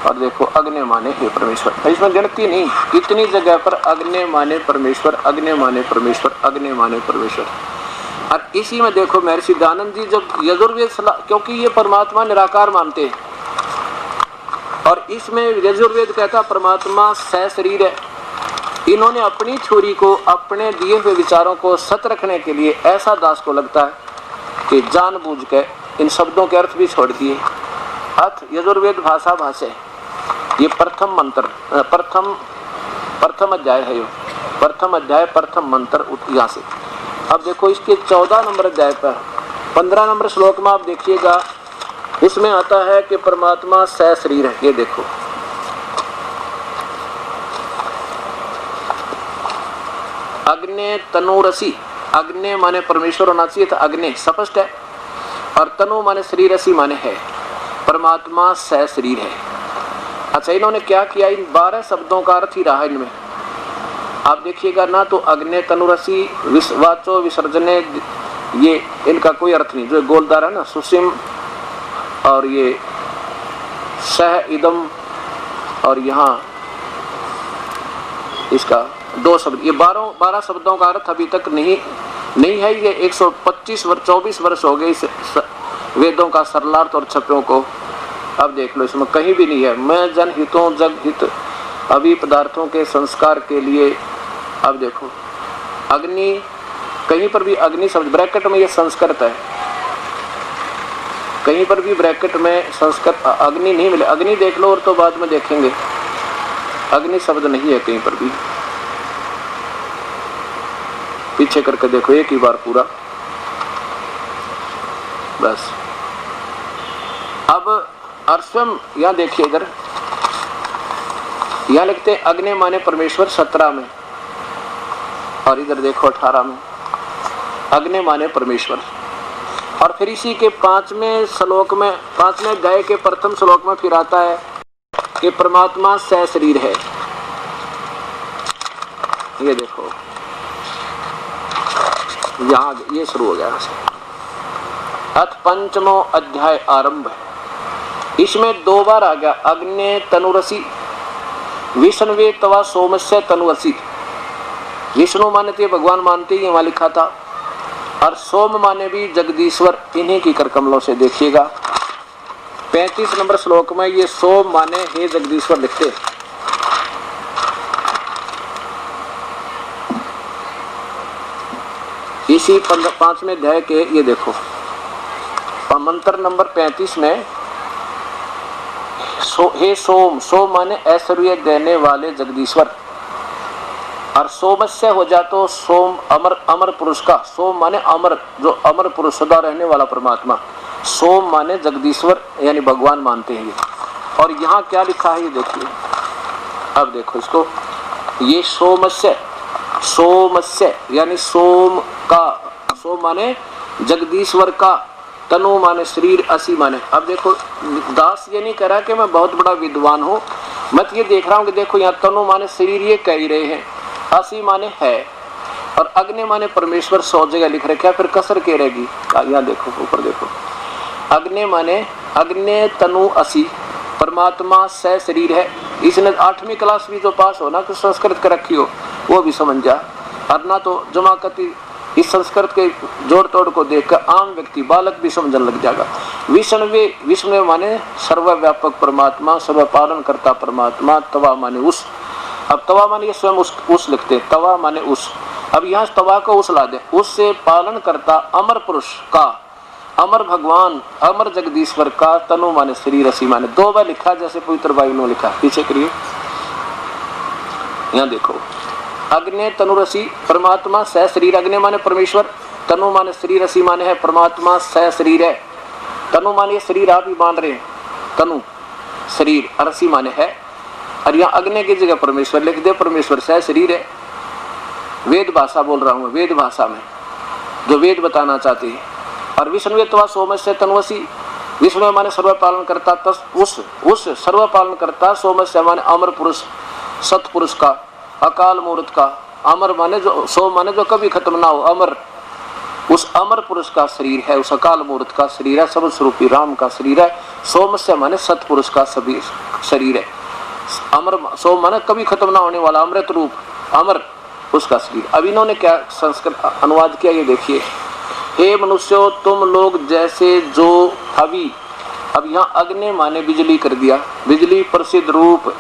और देखो अग्नि माने हे परमेश्वर। इसमें गिनती नहीं, कितनी जगह पर अग्नि माने परमेश्वर, अग्नि माने परमेश्वर, अग्नि माने परमेश्वर। और इसी में देखो महर्षि दयानंद जी जब यजुर्वेद क्योंकि ये परमात्मा निराकार मानते हैं, और इसमें यजुर्वेद कहता परमात्मा सशरीर है। इन्होंने अपनी छुरी को अपने दिए हुए विचारों को सत रखने के लिए ऐसा दास को लगता है कि जानबूझ के इन शब्दों के अर्थ भी छोड़ दिए। अर्थ यजुर्वेद भाषा भाष्य, ये प्रथम मंत्र प्रथम अध्याय है, ये प्रथम अध्याय प्रथम मंत्र यहाँ से। अब देखो इसके 14 नंबर अध्याय पर 15 नंबर श्लोक में आप देखिएगा, उसमें आता है कि परमात्मा सशरीर है। ये देखो अग्नि तनुरसी, अग्नि माने परमेश्वर होना चाहिए था, अग्नि स्पष्ट है, और तनु माने शरीर, रसी माने है, परमात्मा सशरीर है। अच्छा इन्होंने क्या किया, इन 12 शब्दों का अर्थ ही रहा इनमें। आप देखिएगा ना तो अग्नि तनुरसी वाचो विसर्जने, ये इनका कोई अर्थ नहीं। जो गोलदार है ना सुसिम, और ये सह इदम, और यहाँ इसका 2 शब्द, ये 12 शब्दों का अर्थ अभी तक नहीं है। ये 124 वर्ष हो गए इस वेदों का सरलार्थ और छप्यों को। अब देख लो इसमें कहीं भी नहीं है मैं जन हितों जग हित अभी पदार्थों के संस्कार के लिए। अब देखो अग्नि, कहीं पर भी अग्नि शब्द ब्रैकेट में ये संस्कृत है, कहीं पर भी ब्रैकेट में संस्कृत अग्नि नहीं मिले। अग्नि देख लो और तो बाद में देखेंगे, अग्नि शब्द नहीं है कहीं पर भी। पीछे करके देखो एक ही बार पूरा, बस। अब अर्श्वम यहाँ देखिए, इधर यहाँ लिखते हैं अग्नि माने परमेश्वर 17 में, और इधर देखो 18 में अग्नि माने परमेश्वर। और फिर इसी के 5वें श्लोक में, 5वें अध्याय के प्रथम श्लोक में फिर आता है कि परमात्मा सशरीर है। ये देखो यहाँ ये शुरू हो गया। अथ 5वां अध्याय आरंभ है। इसमें 2 बार आ गया अग्नि तनुरसी, विष्णुवे तवा सोमस्य तनुरसी। विष्णु मानते भगवान मानते ही वहां लिखा था, और सोम माने भी जगदीश्वर, इन्हीं की कर कमलों से देखिएगा 35 नंबर श्लोक में ये सोम माने हे जगदीश्वर लिखते हैं। इसी 5वें अध्याय के ये देखो मंत्र नंबर 35 में हे सोम, सोम माने ऐश्वर्य देने वाले जगदीश्वर, और सोमस्य हो जा तो सोम अमर, अमर पुरुष का, सोम माने अमर, जो अमर पुरुष सदा रहने वाला परमात्मा। सोम माने जगदीश्वर यानी भगवान मानते हैं ये। और यहाँ क्या लिखा है ये देखिए, अब देखो इसको, ये सोमस्य, सोमस्य यानी सोम का, सोम माने जगदीश्वर का, तनु माने शरीर, असी माने। अब देखो दास ये नहीं कह रहा कि मैं बहुत बड़ा विद्वान हूँ, मैं तो ये देख रहा हूँ कि देखो यहाँ तनु माने शरीर ये कह ही रहे हैं, असी माने है, और अग्नि माने परमेश्वर 100 जगह लिख रखा है, फिर कसर के रहेगी। यहाँ देखो ऊपर देखो, अग्नि माने अग्नि तनु असी, परमात्मा स शरीर है। इसने 8वीं क्लास भी जो पास हो ना तो संस्कृत कर रखी हो वो भी समझ जा, और ना तो जमाकती इस संस्कृत के जोड़ तोड़ को देखकर आम व्यक्ति बालक भी समझने लग जाएगा। विष्णुवे, विष्णु माने सर्वव्यापक परमात्मा, सर्व पालन करता परमात्मा। तवा माने उस, अब तवा माने ये स्वयं उस लिखते, तवा माने उस। अब यहाँ तवा को उस ला दे, उससे पालन करता अमर पुरुष का, अमर भगवान, अमर जगदीश्वर का, तनु माने शरीर, असी माने। 2 बार लिखा जैसे पवित्र वायु ने लिखा। पीछे करिए, यहाँ देखो अग्नि तनुरसी, परमात्मा स शरीर। अग्नि माने परमेश्वर, तनु माने शरीर, असी माने है परमात्मा स शरीर है। तनु माने शरीर आप ही मान रहे हैं, तनु शरीर, अरसी माने है, और यहाँ अग्नि की जगह परमेश्वर लिख दे, परमेश्वर स शरीर है। वेद भाषा बोल रहा हूँ, वेद भाषा में जो वेद बताना चाहते हैं। और विष्णुत्वा सोमस्य तनुवसी, विष्णु माने सर्व पालन करता, उस सर्व पालन करता, सोमस्य माने अमर पुरुष, सतपुरुष का, अकाल मूर्त का। अमर माने जो, सोम माने जो कभी खत्म ना हो, अमर, उस अमर पुरुष का शरीर है, उस अकाल मूर्त का शरीर है, सब स्वरूपी राम का शरीर है। सोमस्य माने सतपुरुष का सभी शरीर है। अमर, सोम माने कभी खत्म ना होने वाला अमृत रूप, अमर उसका शरीर। अब इन्होंने क्या संस्कृत अनुवाद किया ये देखिए, हे मनुष्यों तुम लोग जैसे जो हवि, अब यहाँ अग्नि माने बिजली कर दिया, बिजली प्रसिद्ध रूप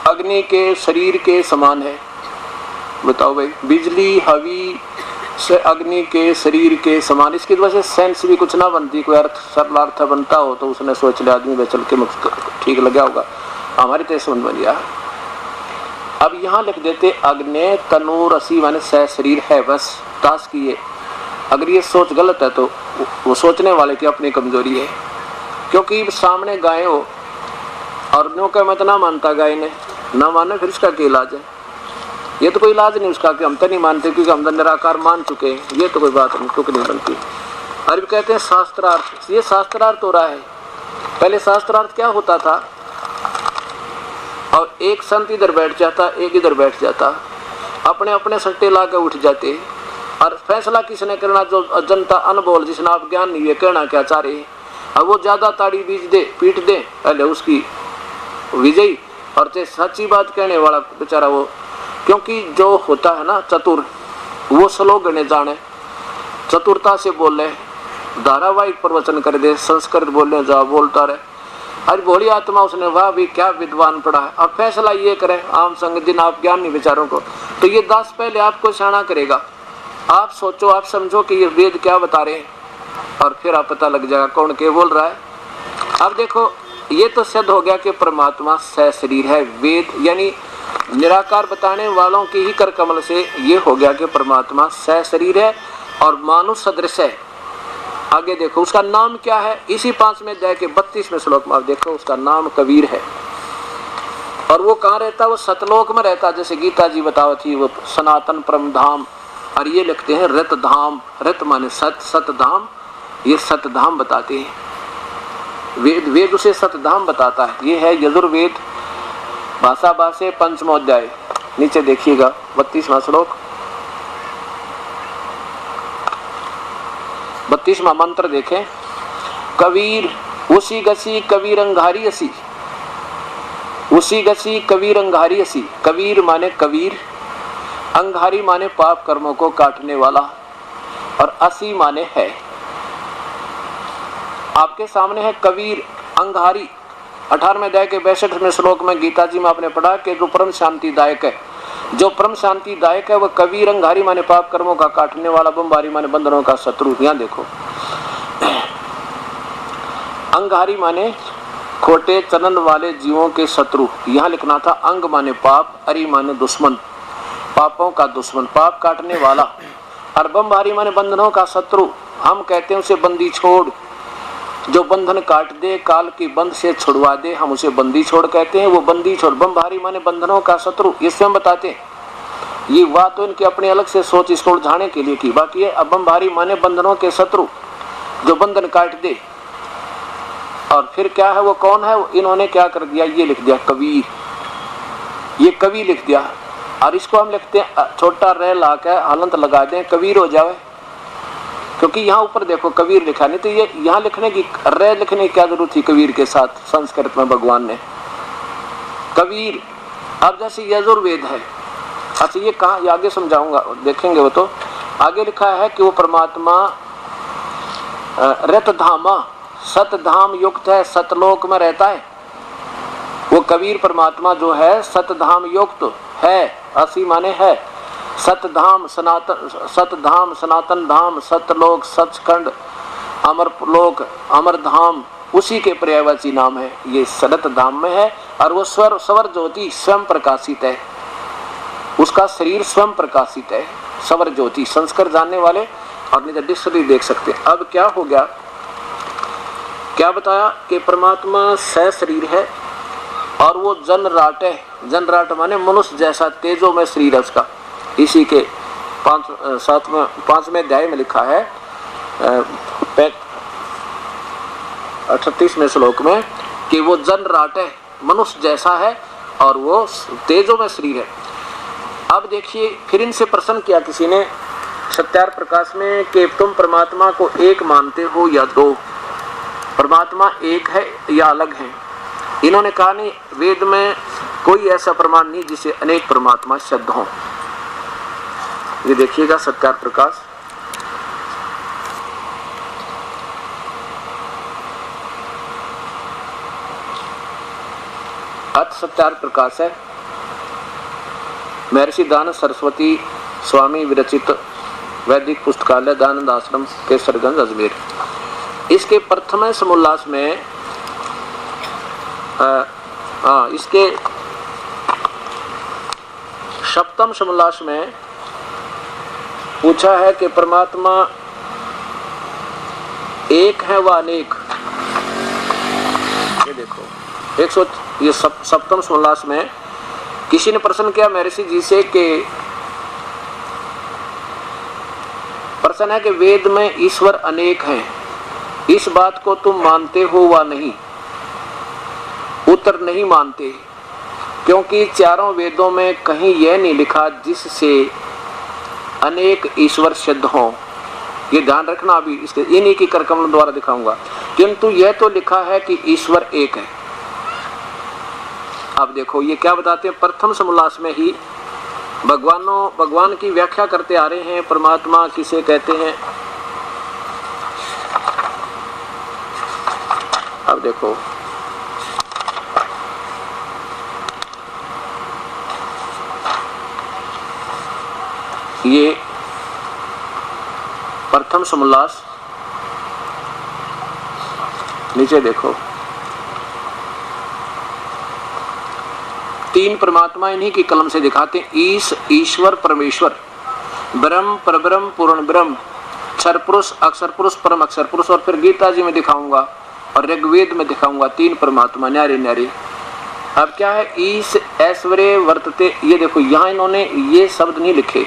अग्नि के शरीर के समान है। बताओ भाई, बिजली हवि से अग्नि के शरीर के समान, इसकी वजह से सेंस भी कुछ ना बनती, कोई अर्थ सरल अर्थ बनता हो तो उसने सोच लिया आदमी चल के ठीक लगा होगा, हमारी तो समझ बन गया। अब यहाँ लिख देते अग्नि तनूर असी माने सह शरीर है, बस ताश की है। अगर ये सोच गलत है तो वो सोचने वाले की अपनी कमजोरी है, क्योंकि सामने गाय हो और नो का मत ना मानता गाय ने, ना माने फिर इसका क्या इलाज है? ये तो कोई इलाज नहीं उसका कि हम तो नहीं मानते क्योंकि हम तो निराकार मान चुके हैं, ये तो कोई बात नहीं, तुक नहीं बनती। और कहते हैं शास्त्रार्थ, ये शास्त्रार्थ हो रहा है। पहले शास्त्रार्थ क्या होता था, और एक संत इधर बैठ जाता, एक इधर बैठ जाता, अपने अपने सट्टे ला के उठ जाते, और फैसला किसने करना? जो जनता अनबोल, जिसने आप ज्ञान नहीं है, कहना क्या चाह रहे हैं, अब वो ज्यादा ताड़ी बीज दे, पीट दे, पहले उसकी विजयी, और सच्ची बात कहने वाला बेचारा वो, क्योंकि जो होता है ना चतुर, वो श्लोक गणे जाने, चतुरता से बोले, धारावाहिक प्रवचन कर दे, संस्कृत बोलने जा बोलता रहे। आज भोली आत्मा उसने वाह भी क्या विद्वान पढ़ा है, अब फैसला ये करें आम संग दिन आप ज्ञान नहीं विचारों को, तो ये दास पहले आपको शाना करेगा। आप सोचो, आप समझो कि ये वेद क्या बता रहे हैं, और फिर आप पता लग जाएगा कौन क्या बोल रहा है। अब देखो, ये तो सिद्ध हो गया कि परमात्मा सह शरीर है। वेद यानी निराकार बताने वालों की ही कर कमल से ये हो गया कि परमात्मा सह शरीर है और मानुष सदृश है। आगे देखो उसका नाम क्या है, इसी 5वें अध्याय के 32वें श्लोक में आप देखो उसका नाम कबीर है। और वो कहाँ रहता है? वो सतलोक में रहता, जैसे गीता जी बताओ थी, वो सनातन परम धाम। और ये लिखते हैं रत धाम, रत माने सत, सत धाम, ये सत धाम बताते हैं। वेद उसे सत धाम बताता है। ये है यजुर्वेद भाषा भाषे 5वां अध्याय, नीचे देखिएगा 32वां श्लोक, 32वां मंत्र देखें। कबीर उसी गसी कबीर अंगारी असी, उसी गसी कबीर अंगारी असी। कबीर माने कबीर, अंगारी माने पाप कर्मों को काटने वाला, और असी माने है। आपके सामने है कबीर अंगारी। 18वें अध्याय के 62वें श्लोक में गीता जी में आपने पढ़ा कि जो परम शांतिदायक है, जो परम शांतिदायक है वह कबीर अंगारी माने पाप कर्मों का काटने वाला, बमबारी माने बंधनों का शत्रु। यहाँ देखो अंगारी माने खोटे चलन वाले जीवों के शत्रु, यहाँ लिखना था अंग माने पाप, अरि माने दुश्मन, पापों का दुश्मन, पाप काटने वाला, और बमबारी माने बंधनों का शत्रु। हम कहते हैं उसे बंदी छोड़, जो बंधन काट दे, काल की बंध से छुड़वा दे, हम उसे बंदी छोड़ कहते हैं। वो बंदी छोड़, बमबारी माने बंधनों का शत्रु, ये स्वयं बताते हैं। ये बात तो इनकी अपनी अलग से सोच इसको उलझाने के लिए की, बाकी है अब बमबारी माने बंधनों के शत्रु, जो बंधन काट दे। और फिर क्या है, वो कौन है? इन्होंने क्या कर दिया, ये लिख दिया कबीर, ये कवि लिख दिया। और इसको हम लिखते हैं छोटा रह ला के हलंत लगा दें, कबीर हो जाए, क्योंकि यहाँ ऊपर देखो कबीर लिखा, नहीं तो ये यहाँ लिखने की, रे लिखने की क्या जरूरत थी कबीर के साथ? संस्कृत में भगवान ने कबीर। अब जैसे यजुर्वेद है, अच्छा ये कहाँ, ये आगे समझाऊंगा, देखेंगे। वो तो आगे लिखा है कि वो परमात्मा रतधामा, सतधाम युक्त है, सतलोक में रहता है। वो कबीर परमात्मा जो है सतधाम युक्त है, असी माने है, सतधाम सनातन, सतधाम सनातन धाम, सतलोक, सचखंड, अमरलोक, अमरधाम, उसी के पर्यायवाची नाम है। ये सतत धाम में है। और वो स्वर ज्योति स्वयं प्रकाशित है, उसका शरीर स्वयं प्रकाशित है, स्वर ज्योति। संस्कृत जानने वाले और नहीं तो डिक्शनरी देख सकते। अब क्या हो गया, क्या बताया कि परमात्मा सह शरीर है और वो जनराट है। जनराट माने मनुष्य जैसा तेजो में शरीर है उसका। इसी के 5वें अध्याय में लिखा है 38वें श्लोक में कि वो जनराट है, मनुष्य जैसा है और वो तेजो में शरीर है। अब देखिए फिर इनसे प्रश्न किया किसी ने सत्यार्थ प्रकाश में कि तुम परमात्मा को एक मानते हो या दो, परमात्मा एक है या अलग है? इन्होंने कहा नहीं, वेद में कोई ऐसा प्रमाण नहीं जिसे अनेक परमात्मा शब्द हों। ये देखिएगा सत्यार्थ प्रकाश अथ सत्यार्थ प्रकाश है, महर्षि दानंद सरस्वती स्वामी विरचित वैदिक पुस्तकालय दानंद आश्रम केसरगंज अजमेर। इसके प्रथम समोल्लास में इसके सप्तम समोल्लास में पूछा है कि परमात्मा एक है व अनेक। ये देखो ये सप्तम समोल्लास में किसी ने प्रश्न किया महर्षि जी से कि प्रश्न है कि वेद में ईश्वर अनेक हैं, इस बात को तुम मानते हो व नहीं? उत्तर नहीं मानते, क्योंकि चारों वेदों में कहीं यह नहीं लिखा जिससे अनेक ईश्वर सिद्ध हों। ये ध्यान रखना, अभी इसके इन्हीं की करकमलों द्वारा दिखाऊंगा। किंतु यह तो लिखा है कि ईश्वर एक है। अब देखो ये क्या बताते हैं, प्रथम समोल्लास में ही भगवान की व्याख्या करते आ रहे हैं। परमात्मा किसे कहते हैं? अब देखो ये प्रथम समोल्लास, नीचे देखो तीन परमात्मा इन्हीं की कलम से दिखाते हैं। ईश, ईश्वर, परमेश्वर, ब्रह्म, परब्रह्म, पूर्ण ब्रह्म, क्षर पुरुष, अक्षर पुरुष, परम अक्षर पुरुष। और फिर गीता जी में दिखाऊंगा और ऋग्वेद में दिखाऊंगा तीन परमात्मा न्यारे न्यारे। अब क्या है, ईश ऐश्वर्य वर्तते, ये देखो यहाँ इन्होंने ये शब्द नहीं लिखे,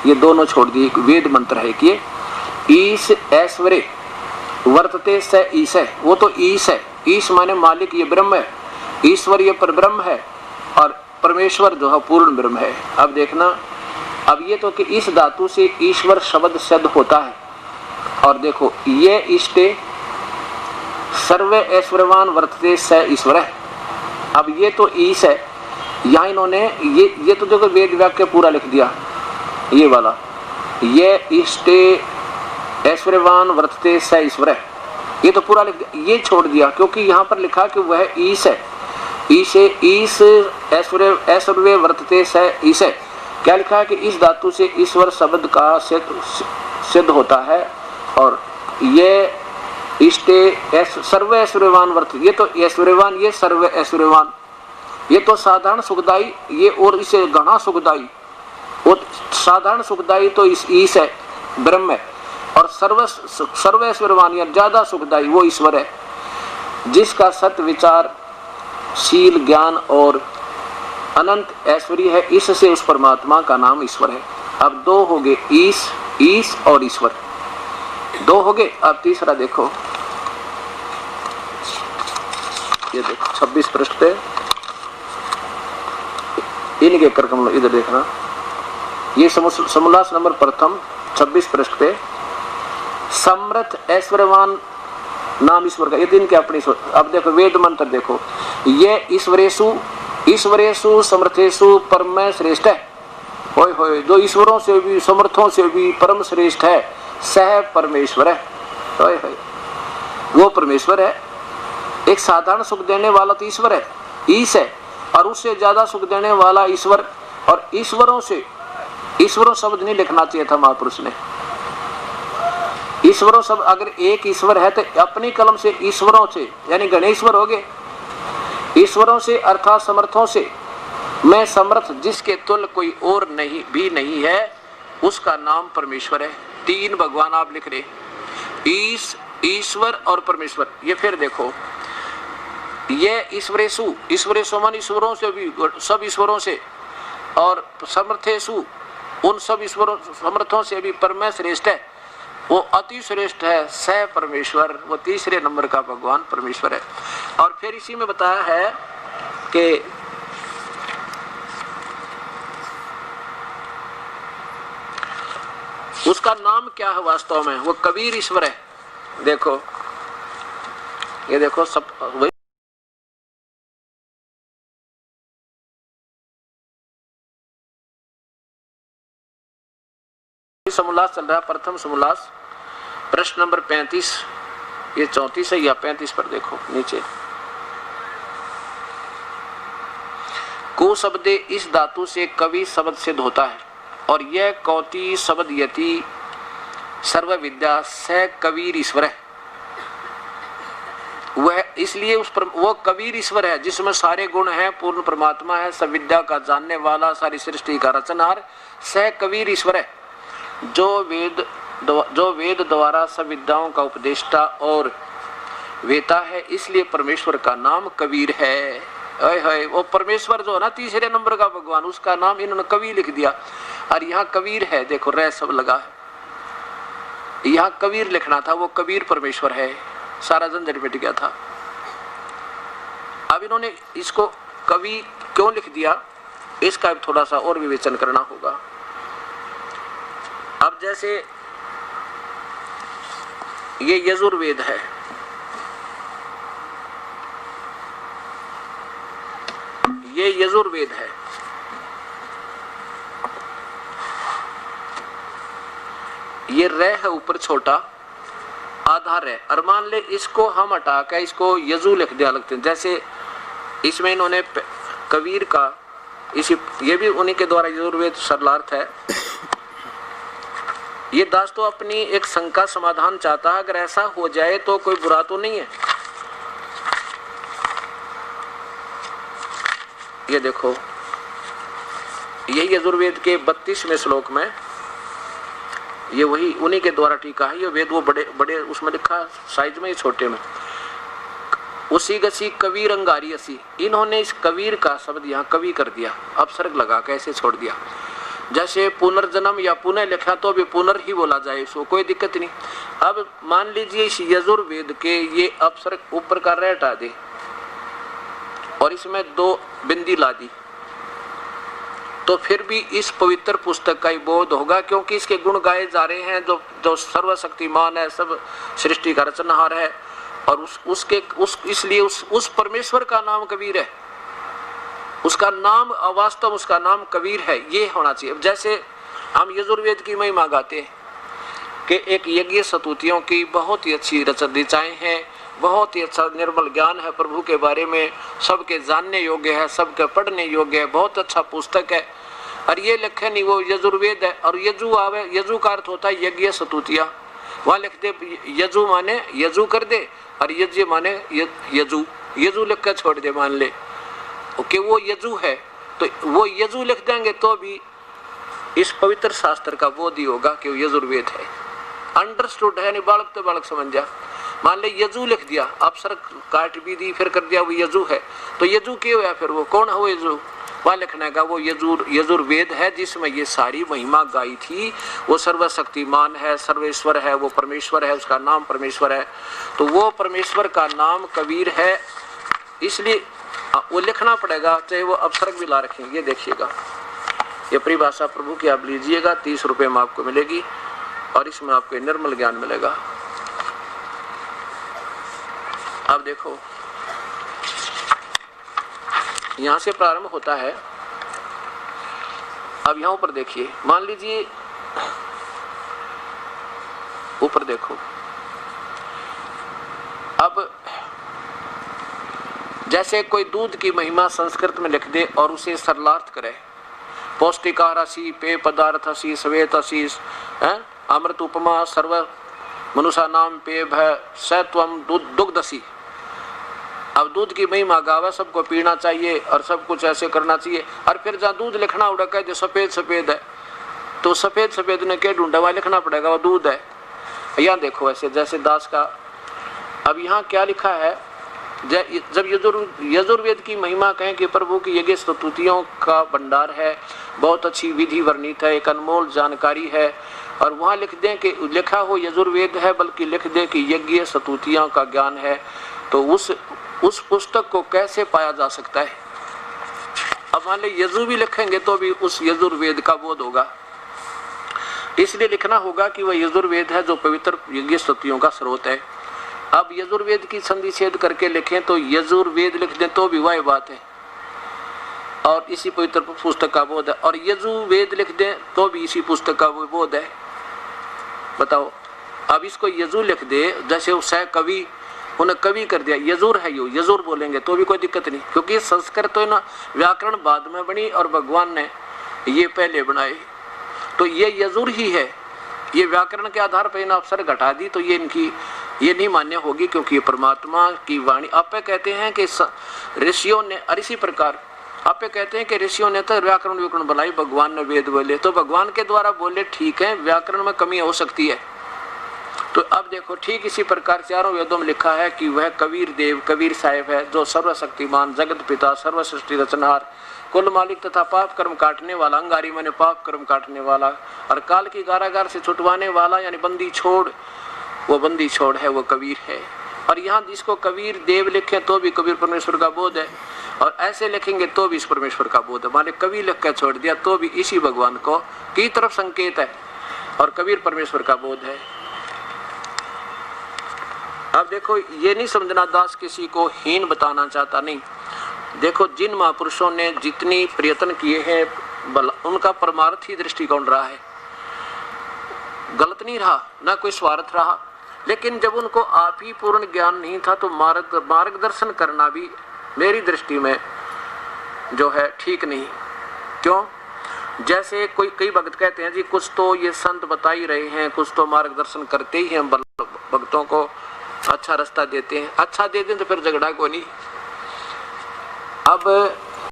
ये दोनों छोड़ दिए। वेद मंत्र है कि ईश ऐश्वर्य वर्तते स ईश है, वो तो ईश है, ईश माने मालिक, ये ब्रह्म है। ईश्वर ये परब्रह्म है और परमेश्वर जो है पूर्ण ब्रह्म है। अब देखना, अब ये तो कि इस धातु से ईश्वर शब्द सिद्ध होता है। और देखो ये इष्टे सर्वे ऐश्वर्यवान वर्तते स ईश्वर है। अब ये तो ईश है, यहाँ इन्होंने ये तो देखो वेद वाक्य पूरा लिख दिया, ये वाला, ये इष्टे ऐश्वर्यवान वर्तते स ईश्वर है, ये तो पूरा लिख दिया। ये छोड़ दिया क्योंकि यहाँ पर लिखा कि वह ईश है। ईश ऐश्वर्य वर्तते स ईश है। क्या लिखा है कि इस धातु से ईश्वर शब्द का सिद्ध होता है। और ये इष्टे सर्व ऐश्वर्यवान वर्तते, ये तो ऐश्वर्यवान, ये सर्व ऐश्वर्यवान, ये तो साधारण सुखदाई, ये और इसे घना सुखदाई। वो साधारण सुखदाई तो इस ईश है, ब्रह्म है। और सर्व ऐश्वर्यवान या ज्यादा सुखदाई वो ईश्वर है, जिसका सत्य विचार, शील, ज्ञान और अनंत ऐश्वर्य है। इससे उस परमात्मा का नाम ईश्वर है। अब दो हो गए, ईश और ईश्वर, दो हो गए। अब तीसरा देखो, ये देखो 26 पृष्ठ पे इनके करकमल, इधर देखना, ये समोल्लास नंबर प्रथम 26 पृष्ठ पे समर्थ ऐश्वर्यवान नाम ईश्वर का, ये दिन के अपनी। अब देखो वेद मंत्र देखो, ये ईश्वरेशु समर्थेशु परम श्रेष्ठ है। होय होय, जो ईश्वरों से भी समर्थों से भी परम श्रेष्ठ है, सह परमेश्वर है। होय होय, वो परमेश्वर है। एक साधारण सुख देने वाला तो ईश्वर है, ईश है, और उससे ज्यादा सुख देने वाला ईश्वर। और ईश्वरों शब्द नहीं लिखना चाहिए था महापुरुष ने। ईश्वरों शब्द, अगर एक ईश्वर है तो अपनी कलम से ईश्वरों से, यानी गणेश्वर हो गए। ईश्वरों से अर्थात समर्थों से, मैं समर्थ जिसके तुल्य कोई और नहीं है, उसका नाम परमेश्वर है। तीन भगवान आप लिख रहे, ईश्वर और परमेश्वर। ये फिर देखो, ये ईश्वरेशु मन ईश्वरों से भी, सब ईश्वरों से, और समर्थेशु उन सब ईश्वरों समर्थों से भी परम श्रेष्ठ है, वो अति श्रेष्ठ है, सह परमेश्वर, वो तीसरे नंबर का भगवान परमेश्वर है। और फिर इसी में बताया है कि उसका नाम क्या है वास्तव में, वो कबीर ईश्वर है। देखो ये देखो, सब वही समोल्लास चल रहा है, प्रथम समोल्लास, प्रश्न नंबर 35, ये 34 है या 35 पर देखो नीचे। को शब्दे इस धातु से कवि शब्द सिद्ध होता है और यह कौती शब्द यति सर्व विद्या स कबीर ईश्वर है। वह इसलिए उस पर वो कबीर ईश्वर है जिसमें सारे गुण हैं, पूर्ण परमात्मा है, सब विद्या का जानने वाला, सारी सृष्टि का रचनहार। स कबीर ईश्वर है जो वेद द्वारा सब विद्याओं का उपदेष्टा और वेता है, इसलिए परमेश्वर का नाम कबीर है। है वो परमेश्वर जो है ना तीसरे नंबर का भगवान, उसका नाम इन्होंने कवि लिख दिया और यहाँ कबीर है। देखो रे सब लगा है, यहाँ कबीर लिखना था, वो कबीर परमेश्वर है। सारा झंझट मिट गया था। अब इन्होंने इसको कवि क्यों लिख दिया, इसका थोड़ा सा और विवेचन करना होगा। अब जैसे ये यजुर्वेद है, ये यजुर्वेद है, ये रे है ऊपर छोटा आधार है, और मान ले इसको हम हटा के इसको यजु लिख दिया लगते हैं। जैसे इसमें इन्होंने कबीर का इसी ये भी उन्हीं के द्वारा यजुर्वेद सरलार्थ है। ये दास तो अपनी एक शंका समाधान चाहता है, अगर ऐसा हो जाए तो कोई बुरा तो नहीं है। ये देखो यही यजुर्वेद के 32वें श्लोक में ये वही उन्हीं के द्वारा टीका है। ये वेद वो बड़े बड़े उसमें लिखा साइज में, छोटे में उसी गसी कबीर अंगारी असी, इन्होंने इस कबीर का शब्द यहाँ कवि कर दिया, अपसर्ग लगा के ऐसे छोड़ दिया। जैसे पुनर्जन्म या पुनः लिखा तो भी पुनर् ही बोला जाए, इसको कोई दिक्कत नहीं। अब मान लीजिए इस यजुर्वेद के ये अपसर्ग ऊपर का रे हटा दे और इसमें 2 बिंदी ला दी, तो फिर भी इस पवित्र पुस्तक का ही बोध होगा, क्योंकि इसके गुण गाए जा रहे हैं। जो सर्वशक्तिमान है, सब सृष्टि का रचनहार है, और इसलिए उस परमेश्वर का नाम कबीर है, उसका नाम अवास्तव उसका नाम कबीर है, ये होना चाहिए। जैसे हम यजुर्वेद की महिमा गाते हैं कि एक यज्ञ स्तुतियों की बहुत ही अच्छी रचनाएं हैं, बहुत ही अच्छा निर्मल ज्ञान है प्रभु के बारे में, सबके जानने योग्य है, सबके पढ़ने योग्य है, बहुत अच्छा पुस्तक है। और ये लिखे नहीं वो यजुर्वेद है, और यजु आवे, यजु का अर्थ होता है यज्ञ स्तुतिया, वहाँ लिख दे यजु माने यजु कर दे, और यज्ञ माने यजु, यजु लिख कर छोड़ दे, मान ले कि वो यजु है, तो वो यजु लिख देंगे तो भी इस पवित्र शास्त्र का बोध ही होगा कि वो यजुर्वेद है। अंडरस्टूड है, नहीं बालक तो बालक समझ जा। मान ले यजु लिख दिया, अपसर्ग काट भी दी, फिर कर दिया वो यजु है, तो यजु क्यों है, फिर वो कौन है वो यजु, वहाँ लिखने का वो यजुर्वेद है जिसमें ये सारी महिमा गाई थी। वो सर्वशक्तिमान है, सर्वेश्वर है, वो परमेश्वर है, उसका नाम परमेश्वर है, तो वो परमेश्वर का नाम कबीर है, इसलिए वो लिखना पड़ेगा, चाहे वो अपसर्ग भी ला रखेंगे। ये देखिएगा, ये परिभाषा प्रभु की आप लीजिएगा, 30 रुपये में आपको मिलेगी, और इसमें आपको निर्मल ज्ञान मिलेगा। अब देखो यहां से प्रारंभ होता है। अब यहां ऊपर देखिए, मान लीजिए ऊपर देखो, अब जैसे कोई दूध की महिमा संस्कृत में लिख दे और उसे सरलार्थ करे, पौष्टिकार असी, पेय पदार्थ असी, श्वेत असी, अमृत उपमा सर्व मनुष्य नाम पेय भय सत्वम दुग्धसी। अब दूध की महिमा गावा, सबको पीना चाहिए और सब कुछ ऐसे करना चाहिए, और फिर जहाँ दूध लिखना उड़ा कह जो सफेद सफेद है, तो सफेद सफेद ने क्या ढूंढा, वहाँ लिखना पड़ेगा वो दूध है। यहाँ देखो ऐसे जैसे दास का, अब यहाँ क्या लिखा है, जब यजुर्वेद की महिमा कहें कि प्रभु की यज्ञ स्तुतियों का भंडार है, बहुत अच्छी विधि वर्णित है, एक अनमोल जानकारी है, और वहाँ लिख दें कि लिखा हो यजुर्वेद है, बल्कि लिख दें कि यज्ञ स्तुतियों का ज्ञान है, तो उस पुस्तक को कैसे पाया जा सकता है। अब मान लीजिए यजु भी लिखेंगे तो भी उस यजुर्वेद का बोध होगा, इसलिए लिखना होगा कि वह यजुर्वेद है जो पवित्र यज्ञ स्तुतियों का स्रोत है। अब यजुर्वेद की संधि छेद करके लिखें तो यजुर्वेद लिख दें तो भी वही बात है, और इसी पवित्र पुस्तक का बोध है, और यजुर्वेद लिख दें तो भी इसी पुस्तक का बोध है। बताओ, अब इसको यजु लिख दे, जैसे वो सह कवि उन्हें कवि कर दिया। यजुर है, यो यजुर बोलेंगे तो भी कोई दिक्कत नहीं, क्योंकि संस्कृत तो ना व्याकरण बाद में बनी और भगवान ने ये पहले बनाए, तो ये यजुर ही है। ये व्याकरण के आधार पर इन अवसर घटा दी तो ये इनकी ये नहीं मान्य होगी, क्योंकि ये परमात्मा की वाणी। आप कहते हैं कि ऋषियों ने, और इसी प्रकार आप कहते हैं कि ऋषियों ने तो व्याकरण व्याकरण बनाई, भगवान ने वेद बोले, तो भगवान के द्वारा बोले ठीक है, व्याकरण में कमी हो सकती है। तो अब देखो ठीक इसी प्रकार चारों वेदों में लिखा है कि वह कबीर देव, कबीर साहिब है, जो सर्वशक्तिमान, जगत पिता, सर्व सृष्टि रचनहार, कुल मालिक तथा पाप कर्म काटने वाला, अंगारी माने पाप कर्म काटने वाला, और काल की कारागार से छुटवाने वाला, यानी बंदी छोड़, वो बंदी छोड़ है, वो कबीर है। और यहाँ जिसको कबीर देव लिखे तो भी कबीर परमेश्वर का बोध है, और ऐसे लिखेंगे तो भी इस परमेश्वर का बोध है। माने कवि लिख कर छोड़ दिया तो भी इसी भगवान को की तरफ संकेत है, और कबीर परमेश्वर का बोध है। अब देखो ये नहीं समझना दास किसी को हीन बताना चाहता, नहीं। देखो जिन महापुरुषों ने जितनी प्रयत्न किए हैं उनका परमार्थी दृष्टिकोण रहा है, गलत नहीं रहा, ना कोई स्वार्थ रहा। लेकिन जब उनको आप ही पूर्ण ज्ञान नहीं था तो मार्गदर्शन करना भी मेरी दृष्टि में जो है ठीक नहीं। क्यों? जैसे कई भक्त कहते हैं जी कुछ तो ये संत बता ही रहे हैं, कुछ तो मार्गदर्शन करते ही हैं, भक्तों को अच्छा रास्ता देते हैं। अच्छा दे दें तो फिर झगड़ा को नहीं। अब